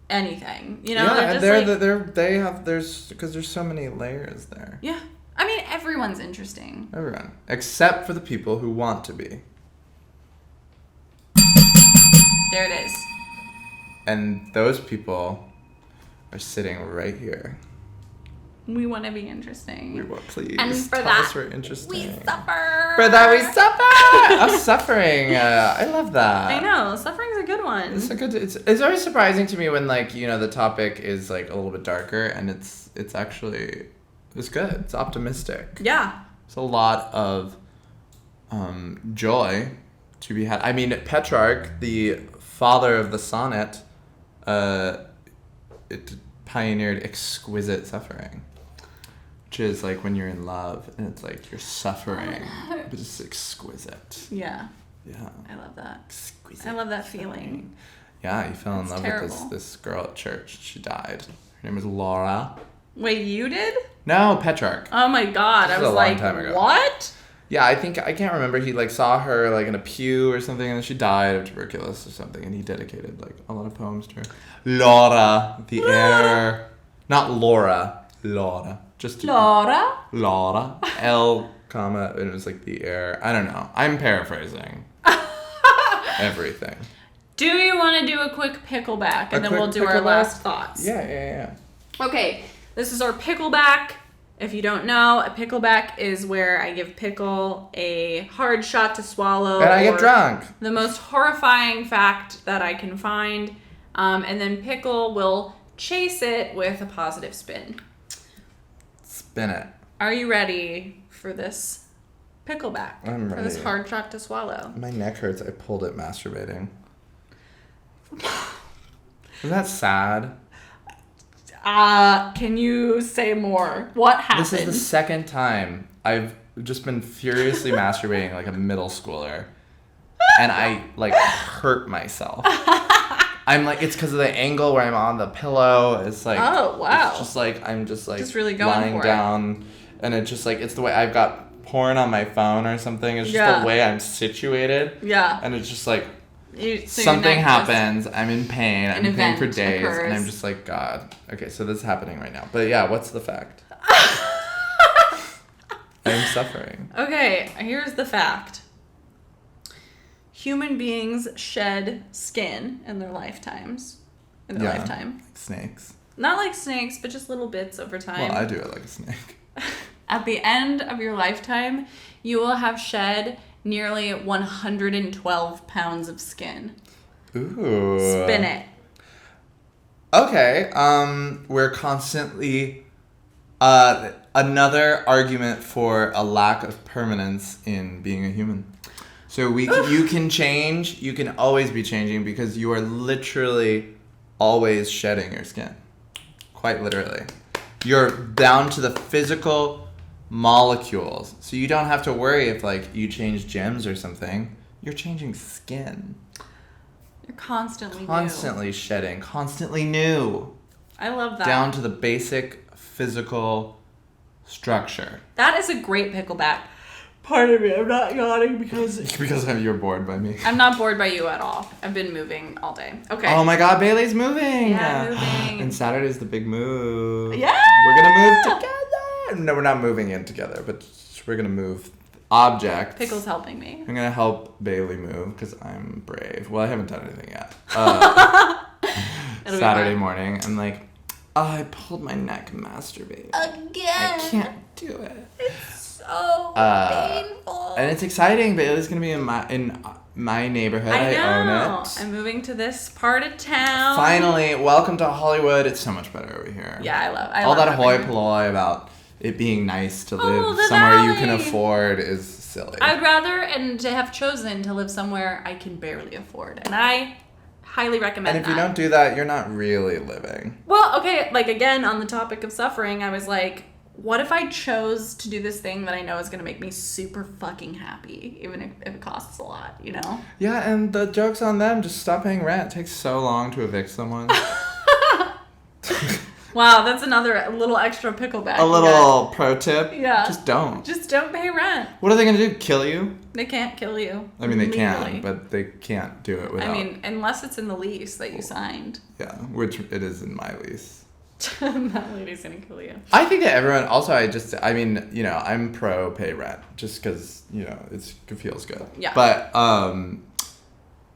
anything. You know, yeah, they're just there's because there's so many layers there. Yeah. I mean, everyone's interesting. Everyone. Except for the people who want to be. There it is. And those people are sitting right here. We want to be interesting. We want, please. And for tell that, us we're interesting. we suffer. For that, we suffer. I'm suffering. I love that. I know. Suffering's a good one. It's always surprising to me when, like, you know, the topic is, like, a little bit darker and it's good. It's optimistic. Yeah. It's a lot of joy to be had. I mean, Petrarch, the father of the sonnet, it pioneered exquisite suffering. Which is like when you're in love and it's like you're suffering, but it's exquisite. Yeah. Yeah. I love that. Exquisite. I love that feeling. Yeah, you fell in love with this girl at church. She died. Her name was Laura. Wait, you did? No, Petrarch. Oh my God. I was like, what? Yeah, I can't remember. He, like, saw her, like, in a pew or something, and then she died of tuberculosis or something, and he dedicated, like, a lot of poems to her. Laura, the air. Not Laura. Laura. Just Laura? Laura. L, comma, and it was, like, the air. I don't know. I'm paraphrasing. Everything. Do you want to do a quick pickleback, and then we'll do our last thoughts? Yeah. Okay, this is our pickleback. If you don't know, a pickleback is where I give Pickle a hard shot to swallow. And I get drunk. The most horrifying fact that I can find. And then Pickle will chase it with a positive spin. Spin it. Are you ready for this pickleback? I'm ready. For this hard shot to swallow. My neck hurts. I pulled it masturbating. Isn't that sad? Can you say more? What happened? This is the second time I've just been furiously masturbating like a middle schooler. And I, like, hurt myself. I'm like, it's because of the angle where I'm on the pillow. It's like, oh, wow. It's just like, I'm just like just really going lying for down. And it's just like, it's the way I've got porn on my phone or something. It's just the way I'm situated. Yeah. And it's just like, so something happens. I'm in pain. I'm in pain for days. Occurs. And I'm just like, God. Okay, so this is happening right now. But yeah, what's the fact? I'm suffering. Okay, here's the fact. Human beings shed skin in their lifetimes. In their lifetime. Like snakes. Not like snakes, but just little bits over time. Well, I do it like a snake. At the end of your lifetime, you will have shed nearly 112 pounds of skin. Ooh. Spin it. Okay. We're constantly another argument for a lack of permanence in being a human. So you can change. You can always be changing because you are literally always shedding your skin. Quite literally. You're down to the physical molecules. So you don't have to worry if, like, you change gems or something. You're changing skin. You're constantly new. Shedding. Constantly new. I love that. Down to the basic physical structure. That is a great pickleback. Pardon me, I'm not yawning because you're bored by me. I'm not bored by you at all. I've been moving all day. Okay. Oh my God, Bailey's moving. Yeah, moving. And Saturday's the big move. Yeah. We're gonna move together. No, we're not moving in together, but we're gonna move objects. Pickle's helping me. I'm gonna help Bailey move because I'm brave. Well, I haven't done anything yet. Saturday morning, I'm like, I pulled my neck masturbating. Again. I can't do it. It's so painful. And it's exciting. Bailey's gonna be in my neighborhood. I own it. I'm moving to this part of town. Finally, welcome to Hollywood. It's so much better over here. Yeah, I love all that hoi polloi about it being nice to live somewhere you can afford is silly. I'd rather and to have chosen to live somewhere I can barely afford, and I highly recommend And if you don't do that, you're not really living. Well, okay, like, again, on the topic of suffering, I was like, what if I chose to do this thing that I know is going to make me super fucking happy, even if it costs a lot, you know? Yeah, and the joke's on them. Just stop paying rent. It takes so long to evict someone. Wow, that's another little extra pickleback. A little pro tip. Yeah. Just don't. Just don't pay rent. What are they going to do? Kill you? They can't kill you. I mean, they legally. can, but they can't do it without... I mean, unless it's in the lease that you signed. Yeah, which it is in my lease. That lady's going to kill you. I think that everyone... Also, I'm pro pay rent. Just because, it feels good. Yeah. But,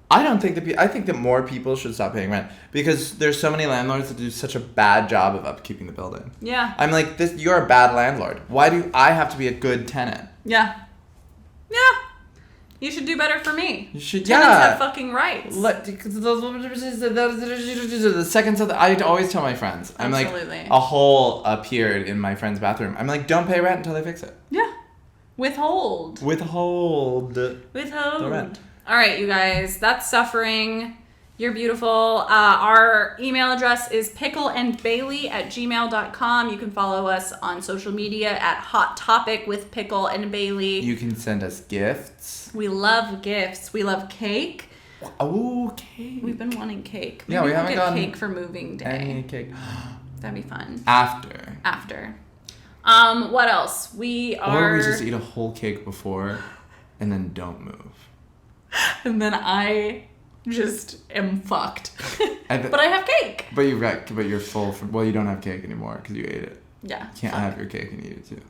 I don't think I think that more people should stop paying rent because there's so many landlords that do such a bad job of upkeeping the building. Yeah. I'm like, you're a bad landlord. Why do I have to be a good tenant? Yeah. Yeah. You should do better for me. You should, Tenants yeah. have fucking rights. The seconds of I always tell my friends. I'm Absolutely. like, a hole appeared in my friend's bathroom. I'm like, don't pay rent until they fix it. Yeah. Withhold. The rent. All right, you guys, that's suffering. You're beautiful. Our email address is pickleandbailey@gmail.com. You can follow us on social media at Hot Topic with Pickle and Bailey. You can send us gifts. We love gifts. We love cake. Oh, cake. We've been wanting cake. Yeah, we haven't gotten cake for moving day. Any cake. That'd be fun. After. What else? Or we just eat a whole cake before and then don't move. And then I just am fucked. But I have cake. But you're full. You don't have cake anymore because you ate it. Yeah. You can't have your cake and eat it too.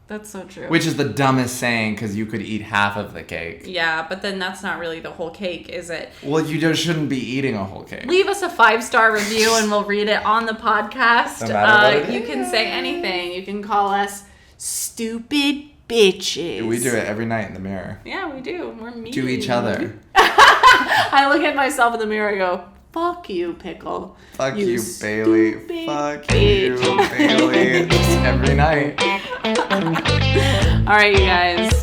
That's so true. Which is the dumbest saying because you could eat half of the cake. Yeah, but then that's not really the whole cake, is it? Well, you just shouldn't be eating a whole cake. Leave us a 5-star review and we'll read it on the podcast. No matter what it you can say anything. You can call us stupid bitches. We do it every night in the mirror. Yeah, we do. We're mean. To each other. I look at myself in the mirror and go, fuck you, Pickle. Fuck you, Bailey. stupid Fuck bitch. you, Bailey. Just every night. All right, you guys.